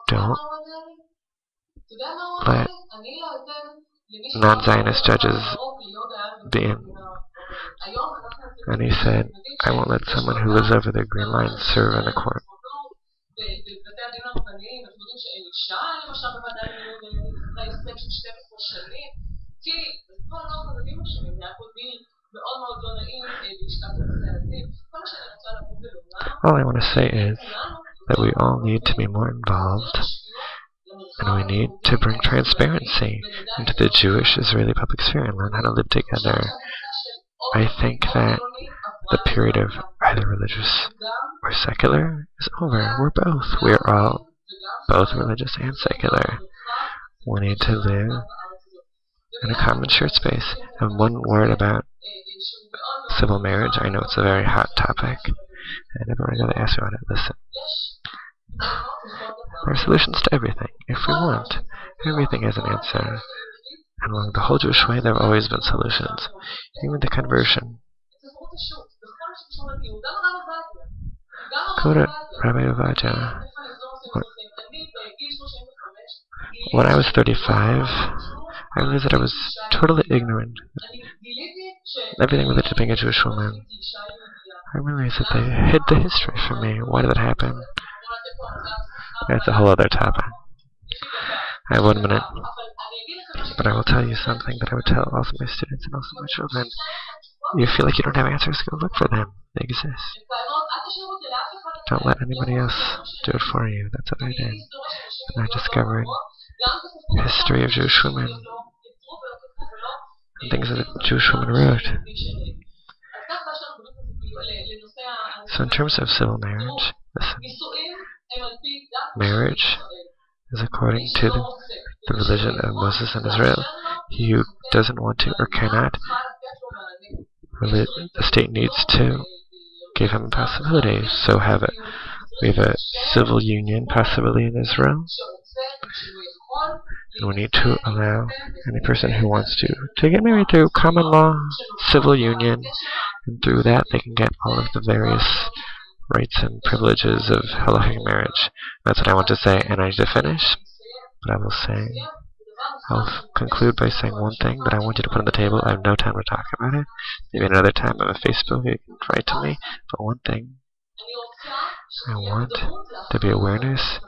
don't let non-Zionist judges be in. And he said, I won't let someone who lives over the Green Line serve in the court. All I want to say is that we all need to be more involved, and we need to bring transparency into the Jewish-Israeli public sphere and learn how to live together. I think that the period of either religious or secular is over. We're both. We're all both religious and secular. We need to live in a common shared space. And one word about civil marriage. I know it's a very hot topic, and everyone got to ask me about it. Listen. There are solutions to everything. If we want, everything has an answer. And along the whole Jewish way, there have always been solutions. Even the conversion. Go to Rabbi Ovadia. When I was 35, I realized that I was totally ignorant. Everything related to being a Jewish woman. I realized that they hid the history from me. Why did that happen? That's a whole other topic. I have 1 minute. But I will tell you something that I would tell also my students and also my children. You feel like you don't have answers, go look for them. They exist. Don't let anybody else do it for you. That's what I did. And I discovered the history of Jewish women and things that a Jewish woman wrote. So in terms of civil marriage, listen. Marriage is according to the religion of Moses and Israel. He who doesn't want to or cannot, the state needs to give him a possibility. So we have a civil union possibility in Israel. And we need to allow any person who wants to get married through common law, civil union, and through that they can get all of the various rights and privileges of halachic marriage. That's what I want to say, and I need to finish. But I will say, I'll conclude by saying one thing that I want you to put on the table. I have no time to talk about it. Maybe another time I have a Facebook, you can write to me. But one thing, I want to be awareness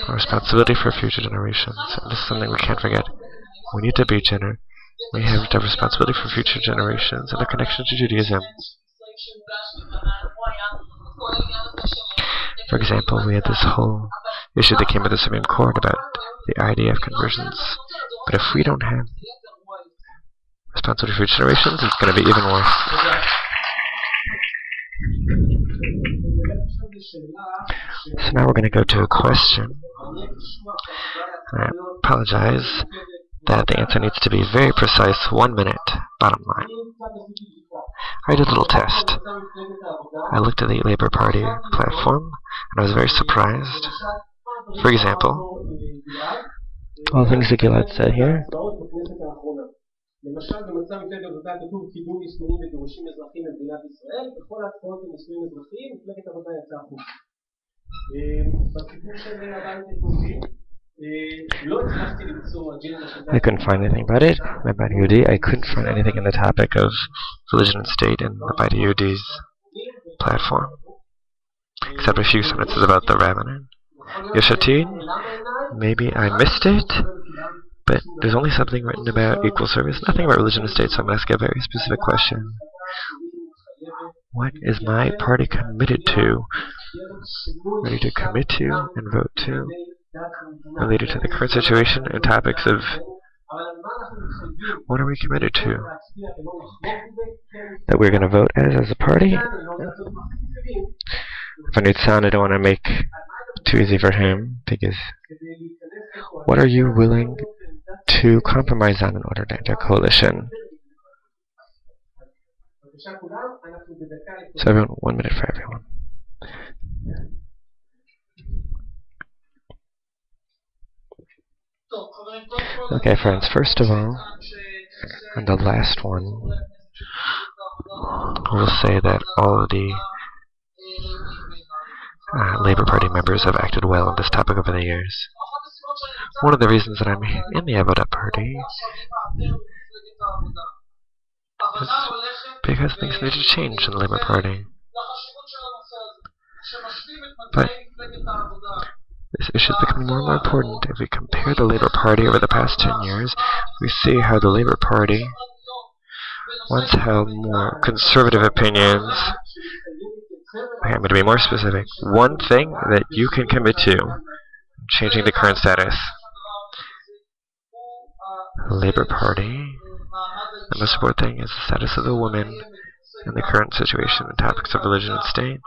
or responsibility for future generations. And this is something we can't forget. We need to be we have to have responsibility for future generations and their connection to Judaism. For example, we had this whole issue that came with the Supreme Court about the IDF conversions. But if we don't have responsibility for future generations, it's going to be even worse. So now we're going to go to a question. I apologize that the answer needs to be very precise, 1 minute, bottom line. I did a little test. I looked at the Labour Party platform, and I was very surprised. For example, all the things that Gilad said here, למשל במצע מפלגת עבודה כתוב קידום נישואים וגירושים אזרחיים במדינת ישראל, בכל ההצבעות לנישואים אזרחיים מפלגת עבודה יצאה החוצה. בסיפור של הבית היהודי לא הצלחתי למצוא אג'נדה של I couldn't find anything about it. About Yehudi, I couldn't find anything in the topic of religion and state in the Beit Yehudi's platform, except a few sentences about the rabbinate. Yesh Atid, maybe I missed it, but there's only something written about equal service, nothing about religion and state, so I'm going to ask a very specific question. What is my party committed to, ready to commit to and vote to, related to the current situation and topics of what are we committed to? That we're going to vote as a party? For Nitzan, I don't want to make it too easy for him, because what are you willing to compromise on in order to enter a coalition? So everyone, 1 minute for everyone. Okay, friends, first of all, on the last one, we'll say that all of the Labour Party members have acted well on this topic over the years. One of the reasons that I'm in the Avodah Party is because things need to change in the Labour Party. But this issue is becoming more and more important. If we compare the Labour Party over the past 10 years, we see how the Labour Party once held more conservative opinions. Okay, I'm going to be more specific. One thing that you can commit to, changing the current status. The Labour Party, the most important thing is the status of the woman in the current situation and topics of religion and state.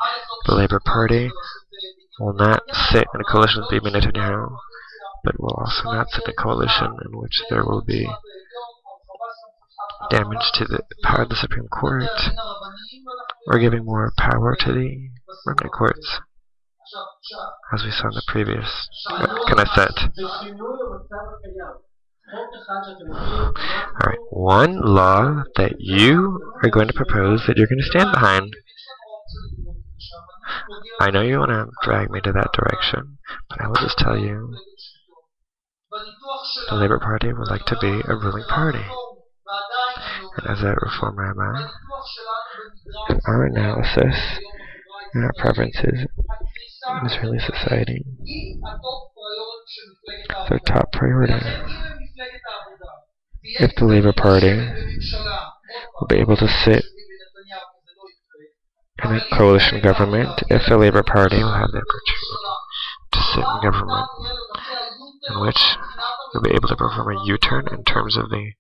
The Labour Party will not sit in a coalition with Bibi Netanyahu, but will also not sit in a coalition in which there will be damage to the power of the Supreme Court, or giving more power to the remnant courts, as we saw in the previous Knesset. Alright, one law that you are going to propose that you're going to stand behind. I know you want to drag me to that direction, but I will just tell you, the Labour Party would like to be a ruling party. And as a Reform rabbi, in our analysis and our preferences in Israeli society, it's our top priority. If the Labour Party will be able to sit in a coalition government, if the Labour Party will have the opportunity to sit in government in which we'll be able to perform a U-turn in terms of the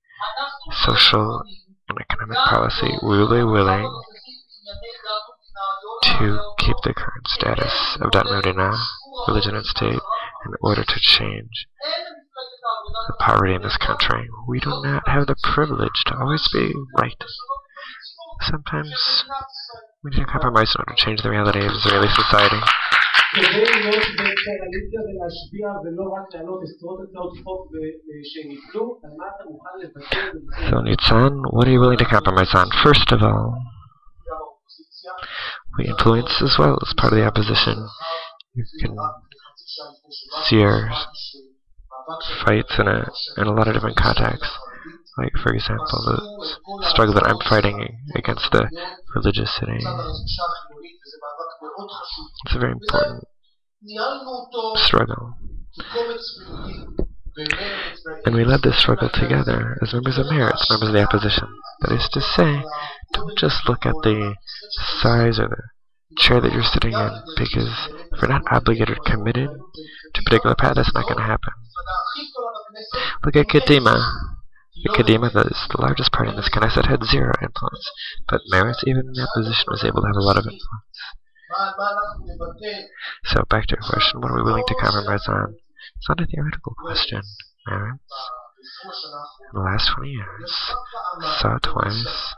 social and economic policy, we will be willing to keep the current status of Dat Medina, religion and state, in order to change the poverty in this country. We do not have the privilege to always be right. Sometimes we need to compromise in order to change the reality of Israeli society. So Nitzan, what are you willing to compromise on? First of all, we influence as well as part of the opposition. You can see our fights in a lot of different contexts. Like, for example, the struggle that I'm fighting against the religiousity. It's a very important struggle. And we led this struggle together as members of Meretz, members of the opposition. That is to say, don't just look at the size or the chair that you're sitting in, because if you're not obligated or committed to a particular path, that's not going to happen. Look at Kadima. Kadima, that is the largest party in this Knesset, had zero influence, but Meretz, even in the opposition, was able to have a lot of influence. So, back to your question, what are we willing to compromise on? It's not a theoretical question, Meretz. In the last 20 years, saw twice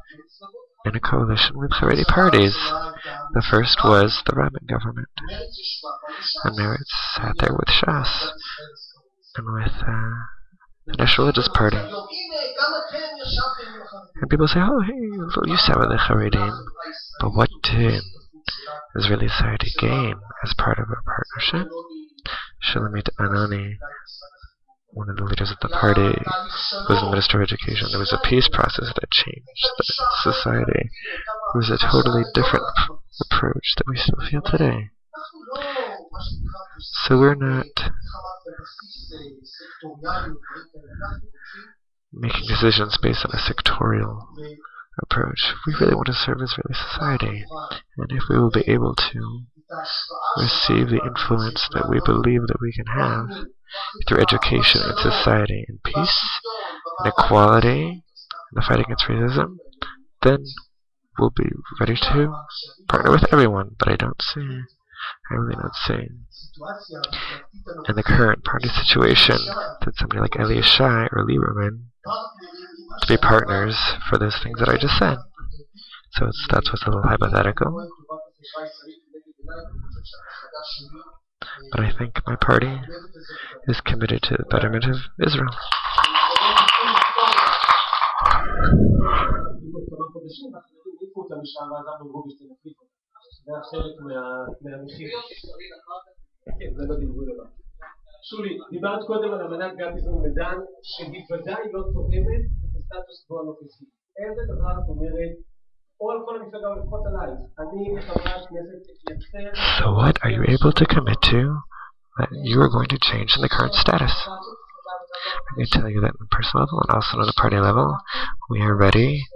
in a coalition with Haredi parties. The first was the Rabin government, and Meretz sat there with Shas and with the National Religious Party. And people say, oh, hey, you sat with the Haredim. But what did Israeli society gain as part of our partnership? Shulamit Anani, one of the leaders of the party, was the Minister of Education. There was a peace process that changed the society. It was a totally different approach that we still feel today. So we're not making decisions based on a sectorial approach. We really want to serve Israeli society. And if we will be able to receive the influence that we believe that we can have through education and society and peace and equality and the fight against racism, then we'll be ready to partner with everyone. But I really don't see in the current party situation that somebody like Eli Yishai or Lieberman to be partners for those things that I just said. So that's what's a little hypothetical. But I think my party is committed to the betterment of Israel. שולי, דיברת קודם על אמנת גביזון מדן שבוודאי לא תואמת את הסטטוס קוו הנוכחי. איזה דבר את אומרת, או על כל המפלגה או לפחות עליי, אני חברת כנסת So what are you able to commit to that you are going to change in the current status? I can tell you that on a personal level and also on the party level, we are ready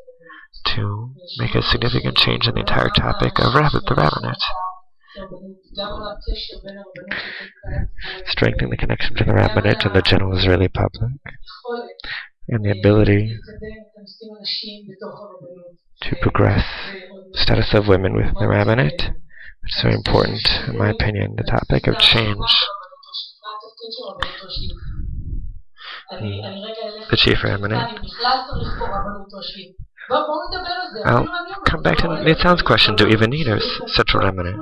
to make a significant change in the entire topic of the rabbinate. Strengthening the connection between the rabbinate and the general Israeli public, and the ability to progress the status of women within the rabbinate. It's very important, in my opinion, the topic of change. The chief rabbinate. I'll come back to Nitzan's question. Do we even need a central rabbinate?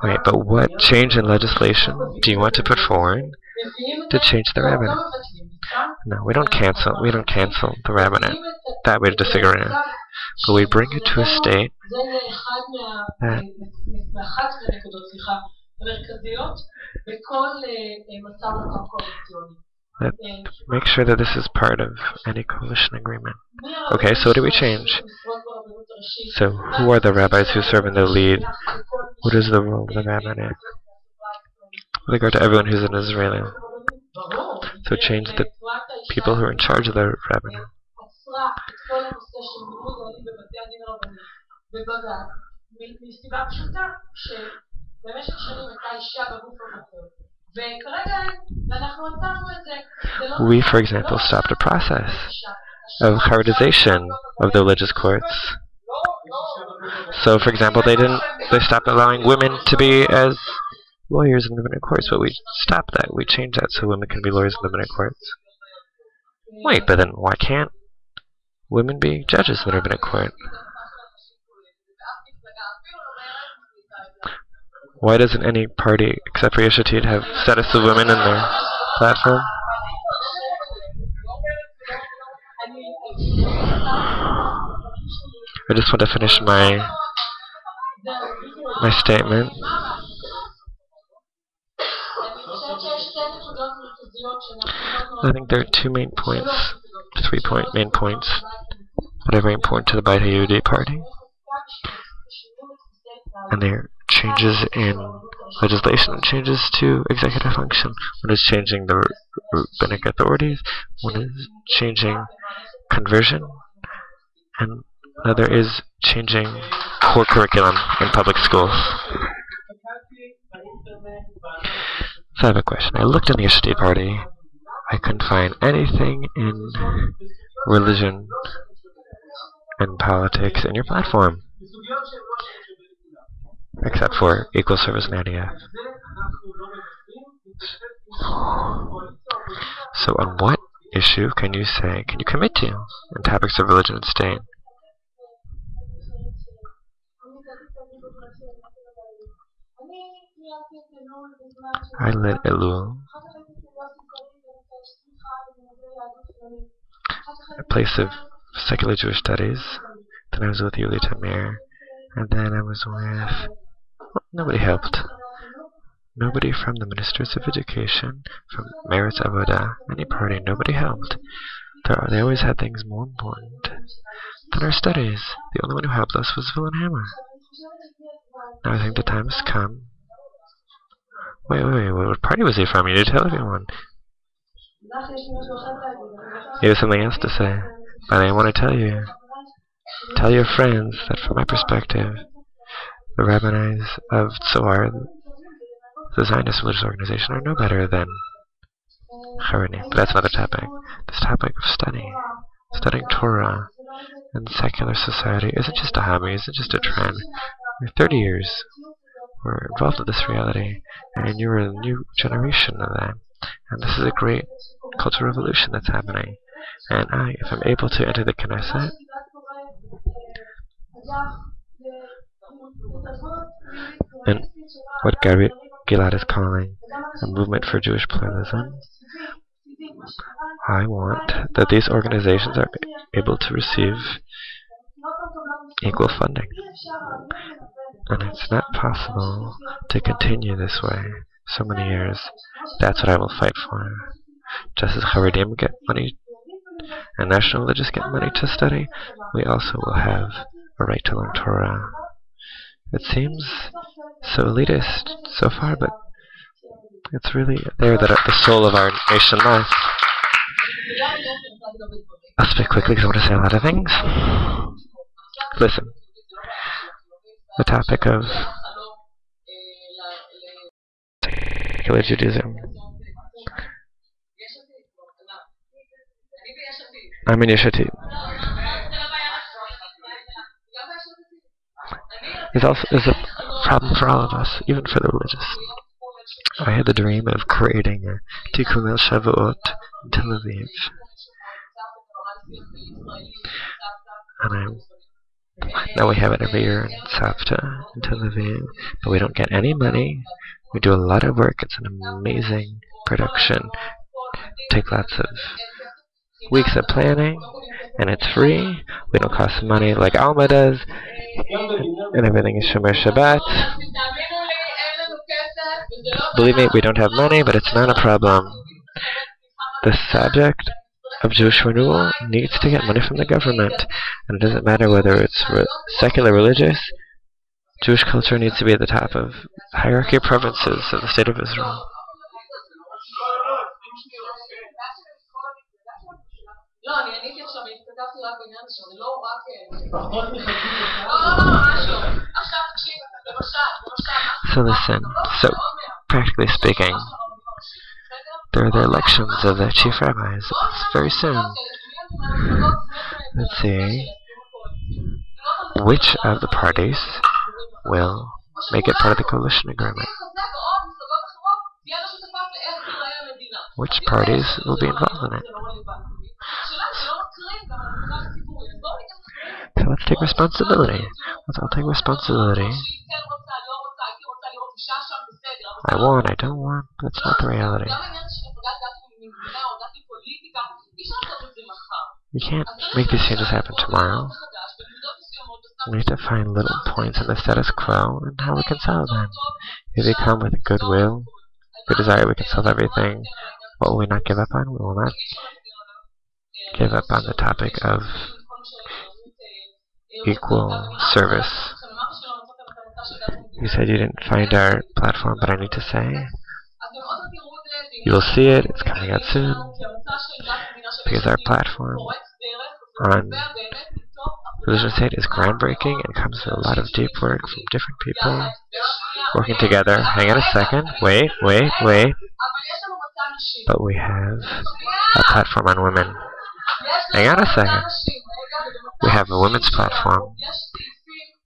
Wait, but what change in legislation do you want to put forward to change the rabbinate? No, we don't cancel the rabbinate. That we disagree on. But we bring it to a state that make sure that this is part of any coalition agreement. Okay, so what do we change? So who are the rabbis who serve in the lead? What is the role of the rabbinate with regard to everyone who's an Israeli? So change the people who are in charge of the rabbinate. We, for example, stopped a process of Haredization of the religious courts. So, for example, they stopped allowing women to be as lawyers in the rabbinic courts, but we stopped that. We changed that so women can be lawyers in the rabbinic courts. Wait, but then why can't women be judges in the rabbinic court? Why doesn't any party except for Yesh Atid have status of women in their platform? I just want to finish my statement. I think there are 3 main points that are very important to the Beit HaYehudi party. And they're changes in legislation and changes to executive function. One is changing the rabbinic authorities, one is changing conversion, and another is changing core curriculum in public schools. So I have a question. I looked in the Yesh Atid party. I couldn't find anything in religion and politics in your platform, except for equal service and IDF. So on what issue can you commit to in topics of religion and state? I led Elul. a place of secular Jewish studies. Then I was with Yuli Tamir, and then I was with... well, nobody helped. Nobody from the Ministers of Education, from Meretz Avodah, any party, nobody helped. They always had things more important than our studies. The only one who helped us was Willem Hammer. Now I think the time has come. Wait, what party was he from? You didn't tell everyone. He has something else to say, but I want to tell you. Tell your friends that from my perspective, the rabbis of Tzor, the Zionist religious organization, are no better than Haredim. But that's another topic. This topic of studying Torah in secular society isn't just a hobby, isn't just a trend. We're 30 years. We're involved in this reality, and you're a new generation of that. And this is a great cultural revolution that's happening. And if I'm able to enter the Knesset, and what Gilad is calling a movement for Jewish pluralism, I want that these organizations are able to receive equal funding. And it's not possible to continue this way so many years. That's what I will fight for. Just as Haredim get money and national religious get money to study, we also will have a right to learn Torah. It seems so elitist so far, but it's really there that the soul of our nation lies. I'll speak quickly because I want to say a lot of things. Listen, the topic of secular Judaism. I'm in Yesh Atid. There's a problem for all of us, even for the religious. I had the dream of creating a Tikkun El Shavuot in Tel Aviv. And now we have it every year in Savta in Tel Aviv, but we don't get any money. We do a lot of work. It's an amazing production. Take lots of weeks of planning, and it's free. We don't cost money like Alma does, and everything is Shomer Shabbat. Believe me, we don't have money, but it's not a problem. The subject of Jewish renewal needs to get money from the government, and it doesn't matter whether it's secular, religious. Jewish culture needs to be at the top of hierarchy of provinces of the state of Israel. So listen, practically speaking, there are the elections of the chief rabbis. It's very soon. Let's see which of the parties will make it part of the coalition agreement. Which parties will be involved in it? So let's take responsibility. Let's all take responsibility. I want, I don't want, but it's not the reality. We can't make these changes happen tomorrow. We need to find little points in the status quo and how we can solve them. If we come with goodwill, good desire, we can solve everything. What will we not give up on? We will not give up on the topic of equal service. You said you didn't find our platform, but I need to say, you will see it. It's coming out soon. Because our platform on religion state is groundbreaking and comes with a lot of deep work from different people working together. Hang on a second. Wait. But we have a platform on women. Hang on a second. We have a women's platform.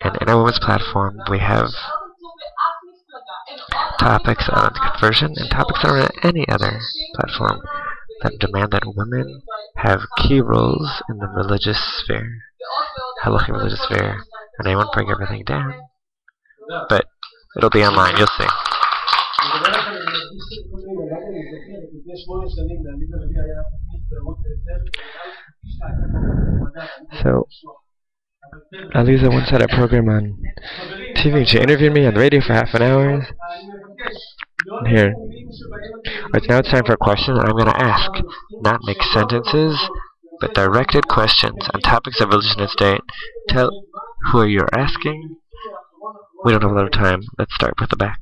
And in our women's platform, we have topics on conversion and topics on any other platform that demand that women have key roles in the religious sphere, halachic religious sphere. And I won't bring everything down, but it'll be online. You'll see. So, Aliza once had a program on TV. She interviewed me on the radio for half an hour. Here. Right, now it's time for a question I'm going to ask. Not make sentences, but directed questions on topics of religion and state. Tell who you're asking. We don't have a lot of time. Let's start with the back.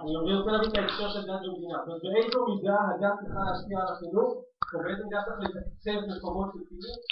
אני רוצה להבין את ההקשר של דת ומדינה. באיזו מידה הדת צריכה להשפיע על החינוך, או באיזו מידה צריך לתקצב מקומות לפעילות?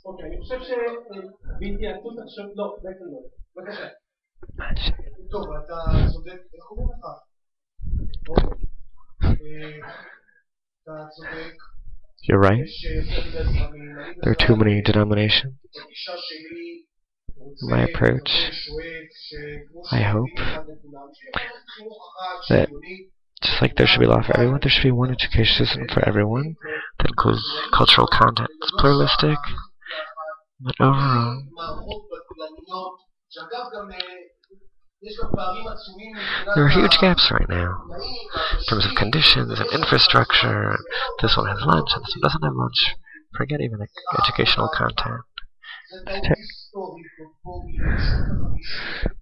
אוקיי, אני חושב שבהתייעצות עכשיו, לא, בעצם לא. בבקשה. טוב, אתה צודק, איך קוראים לך? אתה צודק. You're right. There are too many denominations. My approach, I hope, that just like there should be law for everyone, there should be one education system for everyone that includes cultural content. It's pluralistic, but overall, there are huge gaps right now in terms of conditions and infrastructure. This one has lunch and this one doesn't have lunch. Forget even the educational content.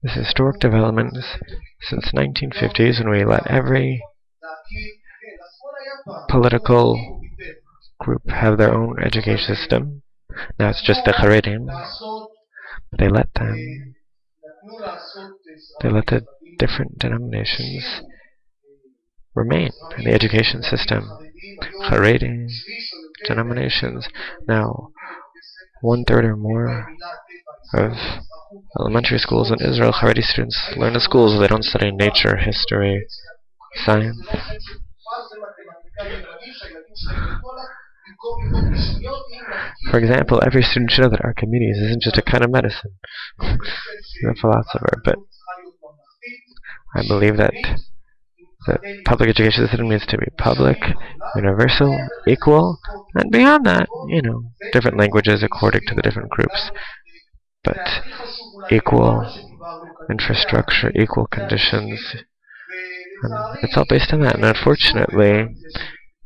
This historic development since 1950s, when we let every political group have their own education system. Now it's just the Haredim. They let the different denominations remain in the education system. Haredi denominations. Now, 1/3 or more of elementary schools in Israel, Haredi students learn in schools. They don't study nature, history, science. For example, every student should know that Archimedes isn't just a kind of medicine. He's a philosopher, but I believe that the public education system needs to be public, universal, equal, and beyond that, different languages according to the different groups. But equal infrastructure, equal conditions, and it's all based on that. And unfortunately,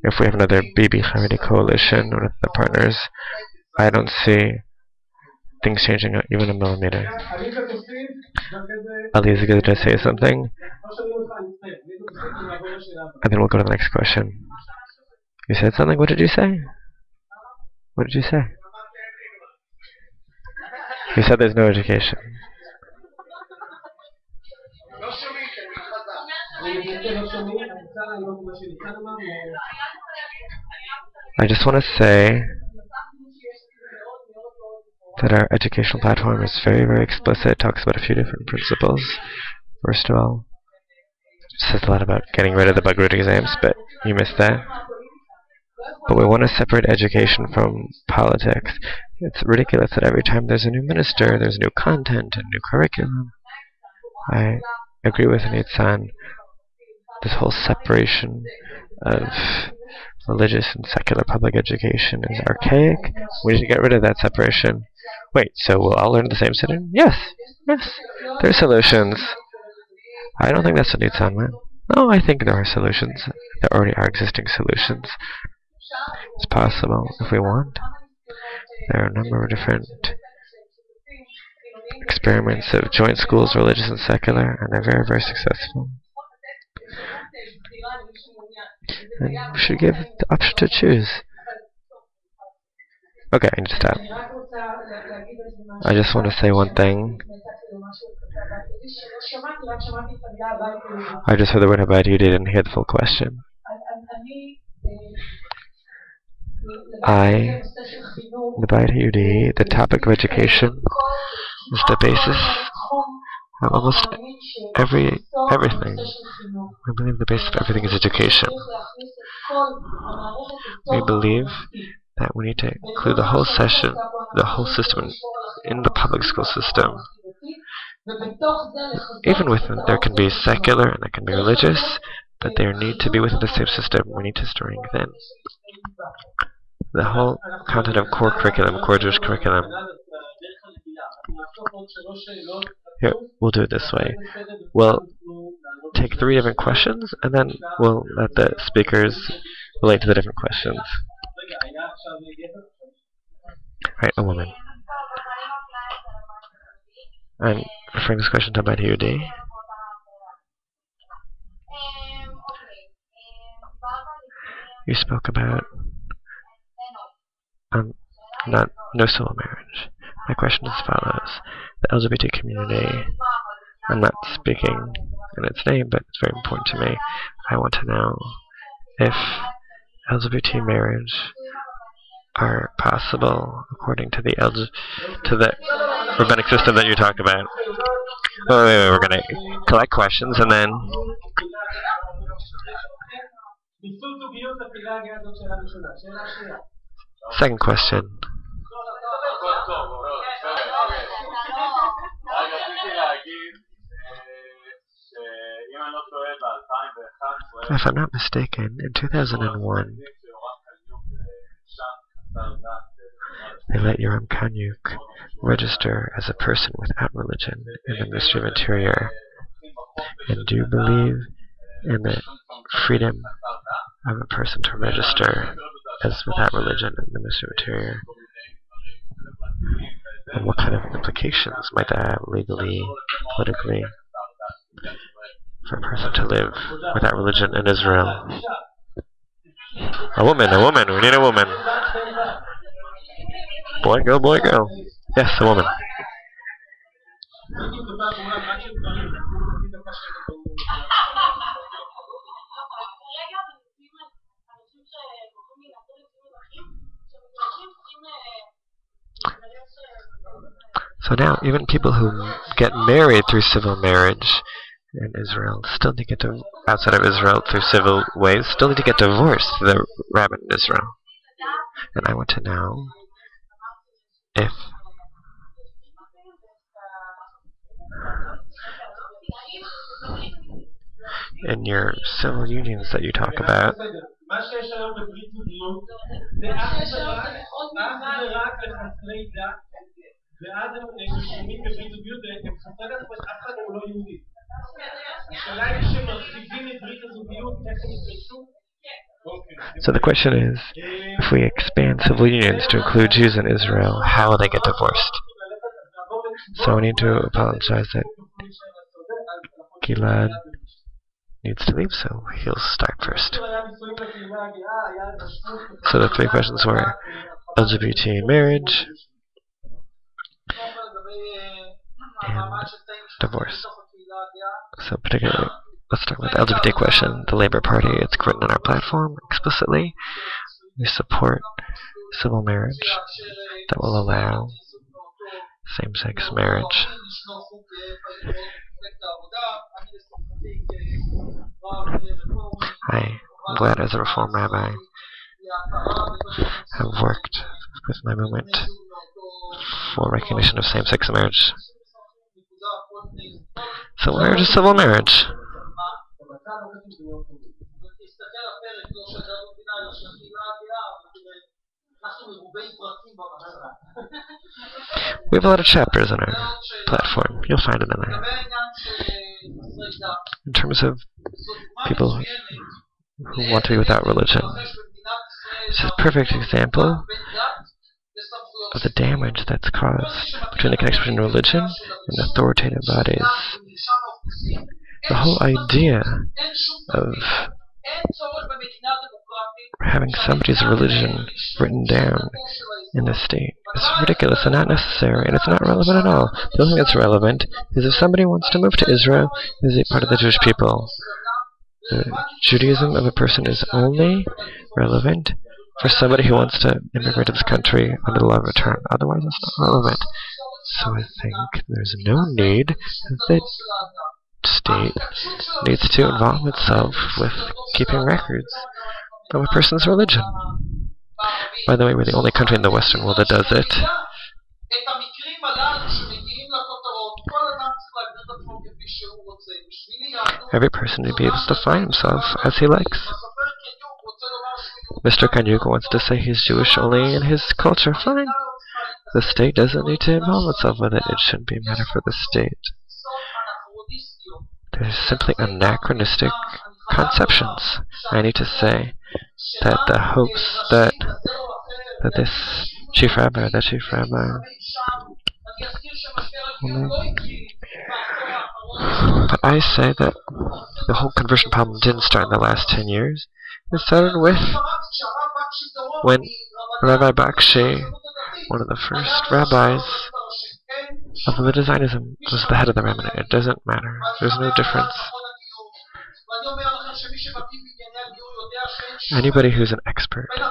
if we have another Bibi Haredi coalition with the partners, I don't see things changing even a millimeter. Ali is going to say something, and then we'll go to the next question. You said something? What did you say? What did you say? You said there's no education. I just want to say that our educational platform is very, very explicit. It talks about a few different principles. First of all, it says a lot about getting rid of the Bagrut exams, but you missed that. But we want to separate education from politics. It's ridiculous that every time there's a new minister, there's new content and new curriculum. I agree with Nitzan. This whole separation of religious and secular public education is archaic. We need to get rid of that separation. Wait, so we'll all learn the same siddur? Yes, yes. There are solutions. I don't think that's what Nitzan meant. No, I think there are solutions. There already are existing solutions. It's possible if we want. There are a number of different experiments of joint schools, religious and secular, and they're very, very successful. And we should give the option to choose. Okay, I need to stop. I just want to say one thing. I just heard the word Abad Yehudi, didn't hear the full question. The Abad Yehudi, the topic of education, is the basis of almost everything. We believe the basis of everything is education. We believe that we need to include the whole system in the public school system. Even within, there can be secular and there can be religious, but there need to be within the same system. We need to strengthen the whole content of core curriculum, core Jewish curriculum. Here, we'll do it this way. We'll take 3 different questions, and then we'll let the speakers relate to the different questions. Right, a woman. I'm referring this question to Abad Yehudi. You spoke about no civil marriage. My question is as follows. The LGBT community, I'm not speaking in its name, but it's very important to me. I want to know if LGBT marriage are possible according to the rabbinic system that you talk about. Wait, we're going to collect questions and then... Second question. If I'm not mistaken, in 2001, they let Yoram Kanyuk register as a person without religion in the Ministry of Interior. And do you believe in the freedom of a person to register as without religion in the Ministry of Interior? And what kind of implications might that have legally, politically, for a person to live without religion in Israel? A woman, we need a woman. Boy, girl. Yes, a woman. So now, even people who get married through civil marriage in Israel still need to get to, outside of Israel through civil ways, still need to get divorced to the rabbin in Israel. And I want to know if in your civil unions that you talk about, so the question is, if we expand civil unions to include Jews in Israel, how will they get divorced? So I need to apologize that Gilad needs to leave, so he'll start first. So the 3 questions were LGBT marriage and divorce. So particularly, let's start with the LGBT question. The Labour Party, it's written on our platform explicitly. We support civil marriage that will allow same-sex marriage. I'm glad as a Reform rabbi have worked with my movement for recognition of same-sex marriage. Civil marriage is civil marriage. We have a lot of chapters on our platform. You'll find it in there. In terms of people who want to be without religion, this is a perfect example of the damage that's caused between the connection between religion and authoritative bodies. The whole idea of having somebody's religion written down in the state is ridiculous and not necessary, and it's not relevant at all. The only thing that's relevant is if somebody wants to move to Israel, is a part of the Jewish people. The Judaism of a person is only relevant for somebody who wants to immigrate to this country under the law of return. Otherwise, it's not relevant. So I think there's no need that the state needs to involve itself with keeping records of a person's religion. By the way, we're the only country in the Western world that does it. Every person should be able to define himself as he likes. Mr. Kanyuka wants to say he's Jewish only in his culture. Fine. The state doesn't need to involve itself with it. It shouldn't be a matter for the state. There's simply anachronistic conceptions. I need to say that the hopes that this chief rabbi, but I say that the whole conversion problem didn't start in the last 10 years. It started with when Rabbi Bakshi, one of the first rabbis of religious Zionism, was the head of the rabbinate. It doesn't matter. There's no difference. Anybody who's an expert in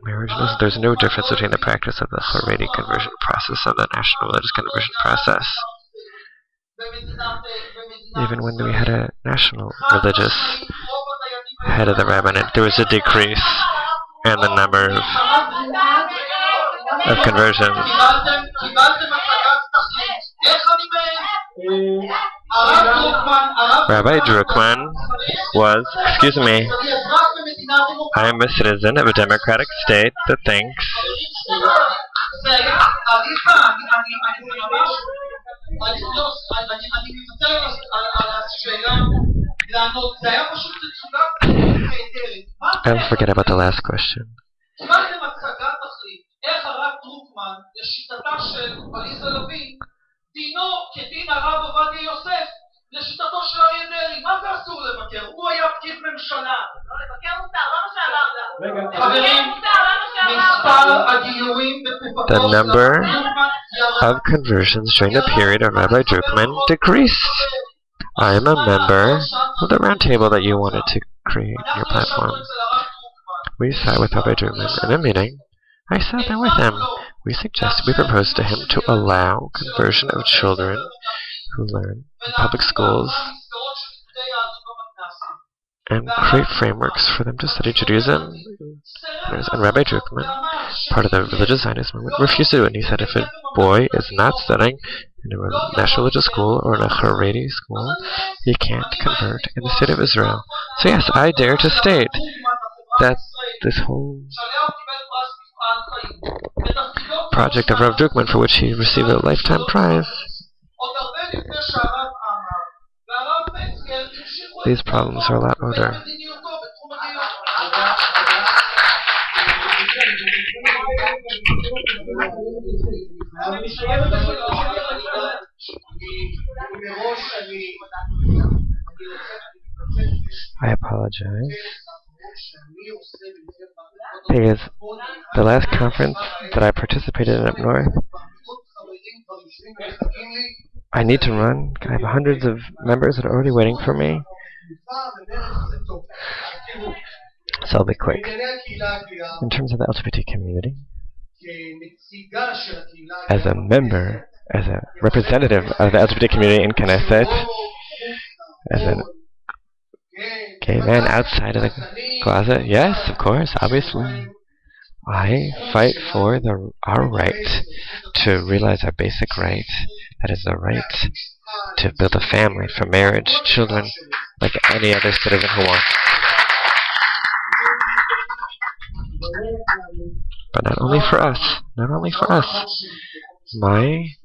marriage knows there's no difference between the practice of the Haredi conversion process and the national religious conversion process. Even when we had a national religious head of the rabbinate, there was a decrease in the number of conversions. Rabbi Druckmann was, excuse me, I am a citizen of a democratic state that thinks I'll forget about the last question. The number of conversions during the period of Rabbi Druckmann decreased. I am a member of the roundtable that you wanted to create your platform. We sat with Rabbi Druckmann in a meeting. I sat there with him. We proposed to him to allow conversion of children who learn in public schools and create frameworks for them to study Judaism. And Rabbi Druckmann, part of the religious Zionist movement, refused to do it. And he said if a boy is not studying in a national religious school or in a Haredi school, he can't convert in the state of Israel. So yes, I dare to state that this whole project of Rav Druckmann, for which he received a lifetime prize, these problems are a lot older. I apologize, because the last conference that I participated in up north, I need to run. I have hundreds of members that are already waiting for me, so I'll be quick. In terms of the LGBT community, as a member, as a representative of the LGBT community in Knesset, as a gay man outside of the closet, yes, of course, obviously, I fight for our right to realize our basic right, that is the right to build a family, for marriage, children, like any other citizen who wants. But not only for us, my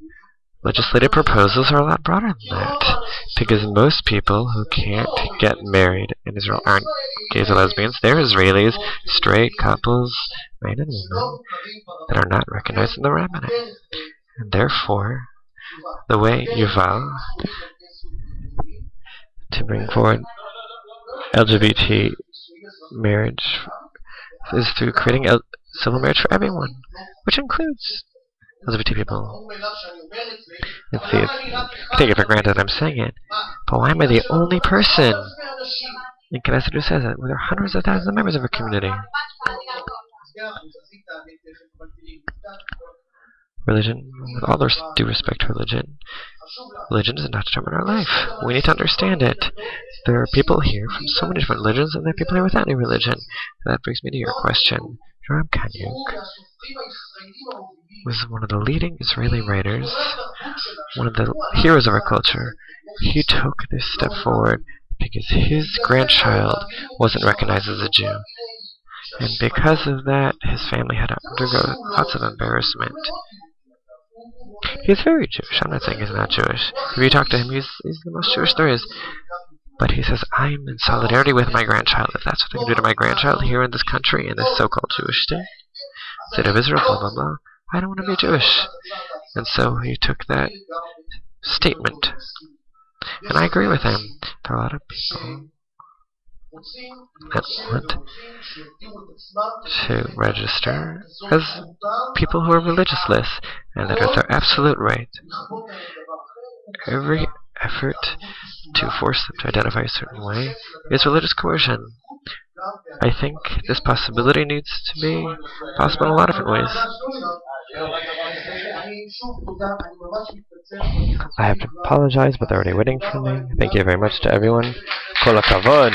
legislative proposals are a lot broader than that, because most people who can't get married in Israel aren't gays or lesbians. They're Israelis, straight couples, men and women, that are not recognized in the rabbinate. And therefore, the way Yuval to bring forward LGBT marriage is through creating a civil marriage for everyone, which includes LGBT people. And see, take it for granted I'm saying it, but why am I the only person in Knesset who says it? Well, there are hundreds of thousands of members of our community. Religion, with all due respect to religion, religion does not determine our life. We need to understand it. There are people here from so many different religions, and there are people here without any religion. And that brings me to your question. Yoram Kaniuk was one of the leading Israeli writers, one of the heroes of our culture. He took this step forward because his grandchild wasn't recognized as a Jew. And because of that, his family had to undergo lots of embarrassment. He's very Jewish. I'm not saying he's not Jewish. If you talk to him, he's the most Jewish there is. But he says, I'm in solidarity with my grandchild. If that's what I can do to my grandchild here in this country, in this so-called Jewish state of Israel, blah, blah, blah, I don't want to be Jewish. And so he took that statement. And I agree with him. There are a lot of people that want to register as people who are religionless, and that is their absolute right. Every effort to force them to identify a certain way is religious coercion. I think this possibility needs to be possible in a lot of different ways. I have to apologize, but they're already waiting for me. Thank you very much to everyone. Kol hakavod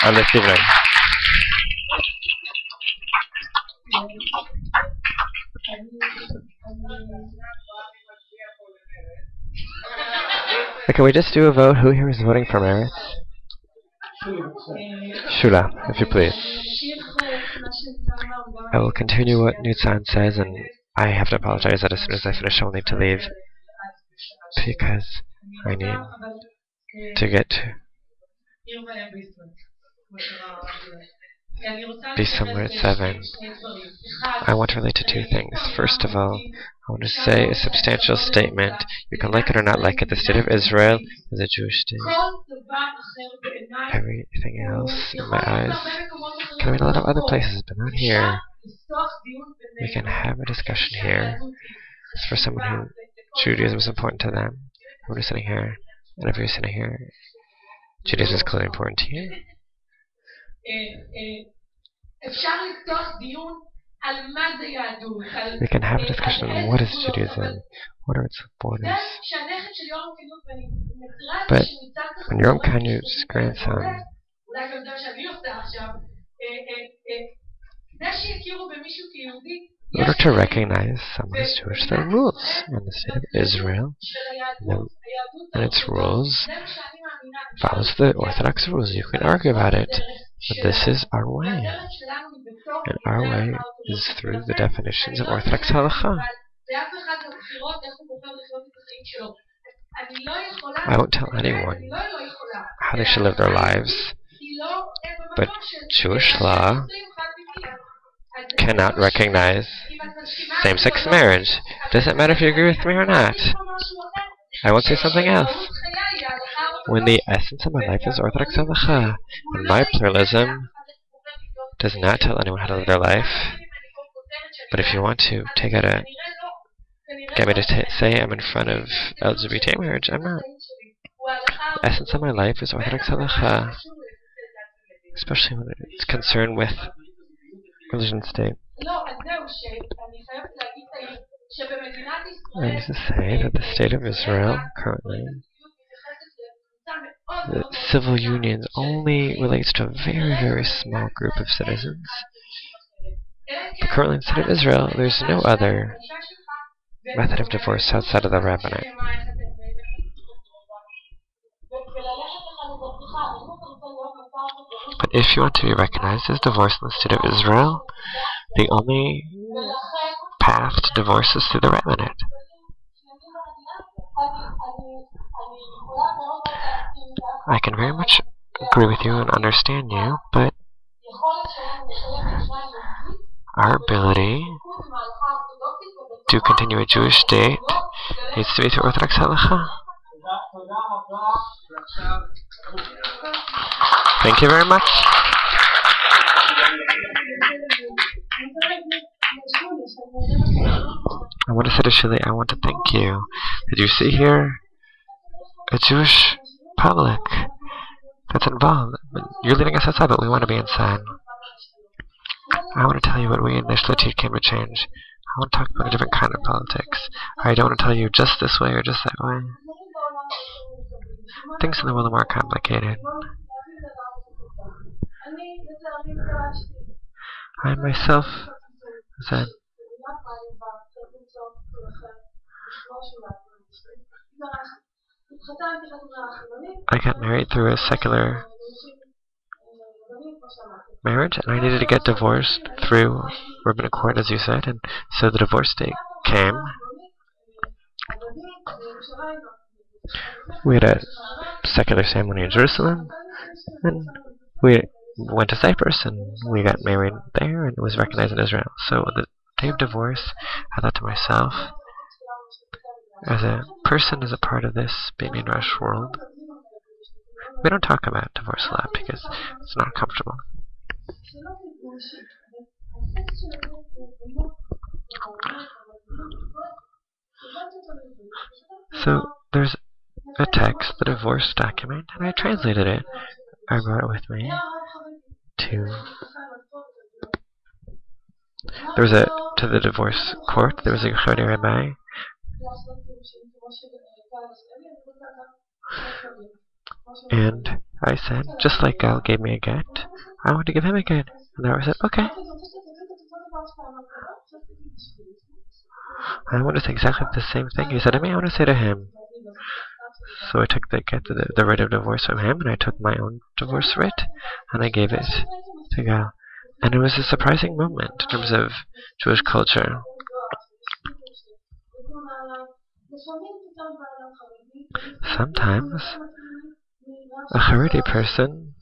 on this evening. Can we just do a vote? Who here is voting for Meretz? Shula, if you please. I will continue what Nitzan says, and I have to apologize that as soon as I finish I will need to leave, because I need to get to be somewhere at 7. I want to relate to two things. First of all, I want to say a substantial statement. You can like it or not like it. The state of Israel is a Jewish state. Everything else, in my eyes, can be in a lot of other places, but not here. We can have a discussion here. It's for someone who Judaism is important to them. Everyone is sitting here, and if you're sitting here, Judaism is clearly important to you. We can have a discussion on what is Judaism, what are its borders. But when Yoram Kaniuk's grandson, in order to recognize someone as Jewish, there are rules in the state of Israel, and its rules follows the Orthodox rules. You can argue about it, but this is our way. And our way is through the definitions of Orthodox Halacha. I won't tell anyone how they should live their lives, but Jewish law cannot recognize same-sex marriage. It doesn't matter if you agree with me or not. I won't say something else. When the essence of my life is Orthodox Halacha, and my pluralism does not tell anyone how to live their life. But if you want to take out get me to say I'm in front of LGBT marriage, I'm not. The essence of my life is Orthodox Halacha, especially when it's concerned with religion state. I used to say that the state of Israel currently, the civil unions only relates to a very, very small group of citizens. But currently in the state of Israel, there's no other method of divorce outside of the rabbinate. But if you want to be recognized as divorced in the state of Israel, the only path to divorce is through the rabbinate. I can very much agree with you and understand you, but our ability to continue a Jewish state needs to be through Orthodox Halacha. Thank you very much. want to say to Shili, I want to thank you. Did you see here a Jewish public that's involved? You're leading us outside, but we want to be inside. I want to tell you what we in Nishlotit came to change. I want to talk about a different kind of politics. I don't want to tell you just this way or just that way. Things in the world are more complicated. I myself said, I got married through a secular marriage, and I needed to get divorced through rabbinic court, as you said, and so the divorce date came. We had a secular ceremony in Jerusalem, and we went to Cyprus, and we got married there, and it was recognized in Israel. So the day of divorce, I thought to myself, as a person, as a part of this Baby Rush world, we don't talk about divorce a lot because it's not comfortable. So there's a text, the divorce document, and I translated it. I brought it with me to the divorce court. There was a Chodi rabbi. And I said, just like Gal gave me a get, I want to give him a get. And the rabbi said, okay. I want to say exactly the same thing he said to me, I want to say to him. So I took the writ of divorce from him, and I took my own divorce writ, and I gave it to Gal. And it was a surprising moment in terms of Jewish culture. Sometimes a Haredi person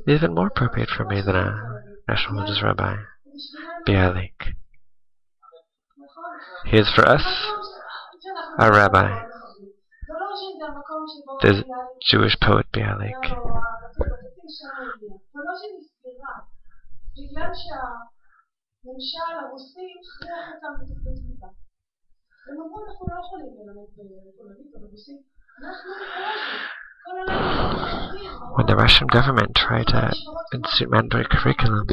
is even more appropriate for me than a national religious rabbi, Bialik. He is for us a rabbi, the Jewish poet Bialik. When the Russian government tried to institute mandatory curriculum,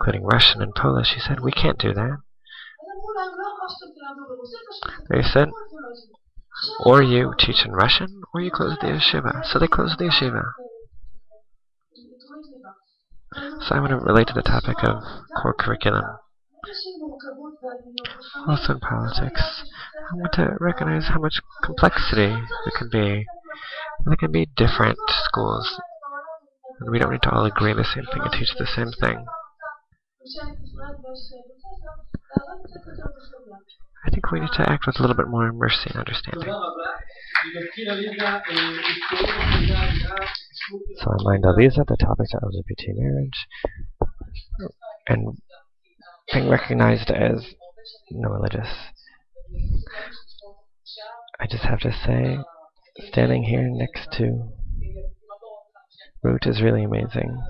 including Russian and Polish, he said, we can't do that. They said, or you teach in Russian, or you close the yeshiva. So they closed the yeshiva. So I want to relate to the topic of core curriculum. Also in politics, I want to recognize how much complexity there can be. There can be different schools, and we don't need to all agree on the same thing and teach the same thing. I think we need to act with a little bit more mercy and understanding. So in Mind Aliza, the topics are LGBT marriage, and being recognized as no religious. I just have to say, standing here next to Ruth is really amazing.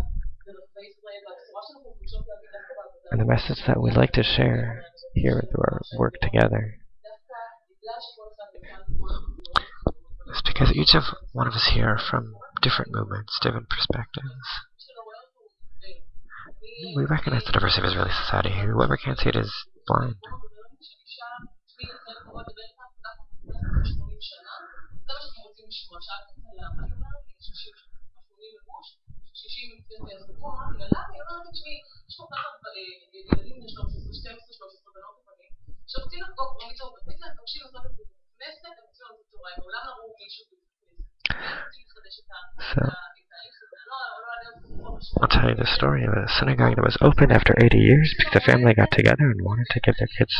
And the message that we'd like to share here through our work together is because each of one of us here are from different movements, different perspectives. We recognize the diversity of Israeli society here. Whoever can't see it is blind. So, I'll tell you the story of a synagogue that was opened after 80 years because the family got together and wanted to give their kids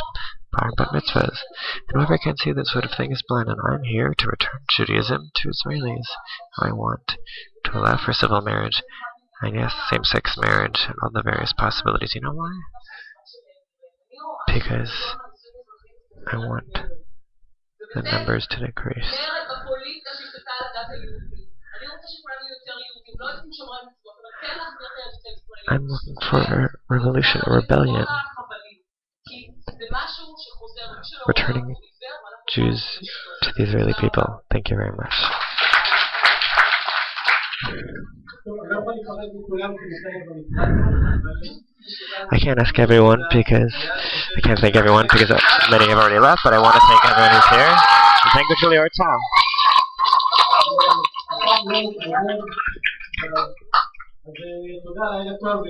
bar mitzvahs. And whoever can see this sort of thing is blind, and I'm here to return Judaism to Israelis. I want to allow for civil marriage, and yes, same-sex marriage, and all the various possibilities. You know why? Because I want the numbers to decrease. I'm looking for a revolution, a rebellion. returning Jews to the Israeli people. Thank you very much. I can't ask everyone because I can't thank everyone because many have already left, but I want to thank everyone who's here. And thank the Julie Ortal.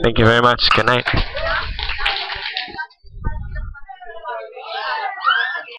Thank you very much. Good night.